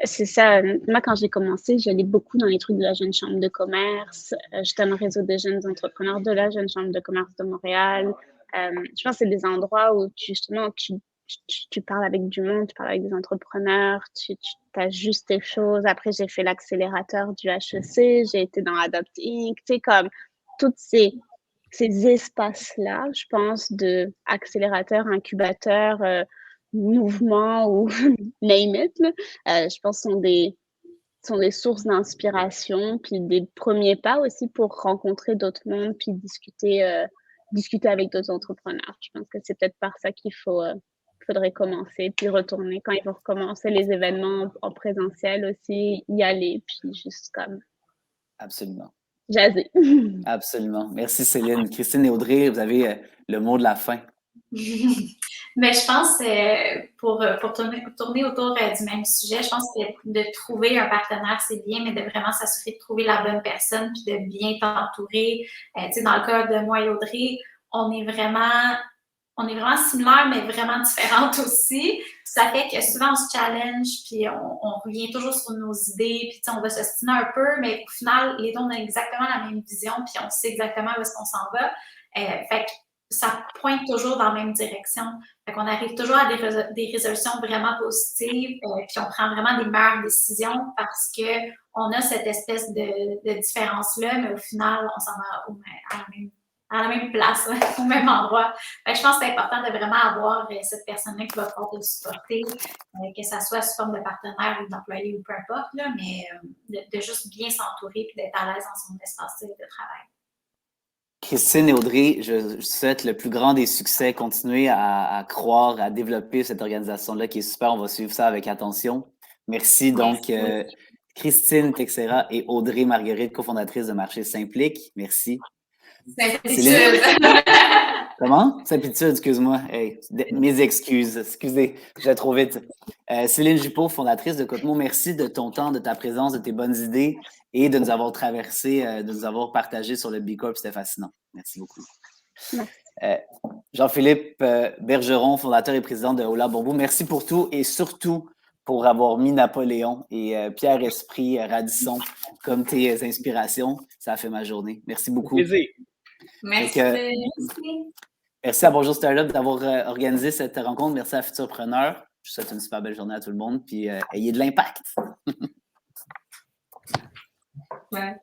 c'est ça. Moi, quand j'ai commencé, j'allais beaucoup dans les trucs de la Jeune Chambre de commerce. J'étais dans le réseau des jeunes entrepreneurs de la Jeune Chambre de commerce de Montréal. Je pense que c'est des endroits où tu parles avec du monde, tu parles avec des entrepreneurs, tu ajustes tes choses. Après, j'ai fait l'accélérateur du HEC, j'ai été dans Adopt Inc. Tu sais, comme tous ces espaces-là, je pense, de accélérateur, incubateur, mouvement ou name it, je pense sont des sources d'inspiration, puis des premiers pas aussi pour rencontrer d'autres mondes, puis discuter avec d'autres entrepreneurs. Je pense que c'est peut-être par ça qu'il faudrait commencer, puis retourner quand ils vont recommencer les événements en présentiel aussi, y aller, puis juste comme... Absolument. Jaser. Absolument. Merci Céline. Christine et Audrey, vous avez le mot de la fin. Mais je pense, pour tourner autour du même sujet, je pense que de trouver un partenaire, c'est bien, mais de vraiment s'assurer de trouver la bonne personne puis de bien t'entourer. Tu sais, dans le cas de moi et Audrey, on est vraiment similaires, mais vraiment différentes aussi. Ça fait que souvent, on se challenge, puis on revient toujours sur nos idées, puis on va s'ostiner un peu, mais au final, les deux, on a exactement la même vision, puis on sait exactement où est-ce qu'on s'en va. Fait que ça pointe toujours dans la même direction. Fait qu'on arrive toujours à des résolutions vraiment positives, puis on prend vraiment des meilleures décisions parce qu'on a cette espèce de différence-là, mais au final, on s'en va à la même place, au même endroit. Fait que je pense que c'est important de vraiment avoir cette personne-là qui va pouvoir te supporter, que ça soit sous forme de partenaire ou d'employé ou peu importe, là, mais de juste bien s'entourer et d'être à l'aise dans son espace de travail. Christine et Audrey, je souhaite le plus grand des succès. Continuez à croire, à développer cette organisation-là qui est super. On va suivre ça avec attention. Merci. Donc, Christine Texera et Audrey Marguerite, cofondatrice de Marché Simplique. Merci. Céline. Comment? Saint-Pétude, excuse-moi. Hey, mes excuses. Excusez, je vais trop vite. Céline Jupeau, fondatrice de Cotemo, merci de ton temps, de ta présence, de tes bonnes idées et de nous avoir traversé, de nous avoir partagé sur le B Corp. C'était fascinant. Merci beaucoup. Jean-Philippe Bergeron, fondateur et président de Hola Bamboo, merci pour tout et surtout pour avoir mis Napoléon et Pierre Esprit, Radisson comme tes inspirations. Ça a fait ma journée. Merci beaucoup. Plaisir. Merci. Merci à Bonjour Startup d'avoir organisé cette rencontre. Merci à Futurpreneur. Je vous souhaite une super belle journée à tout le monde. Puis ayez de l'impact. Ouais.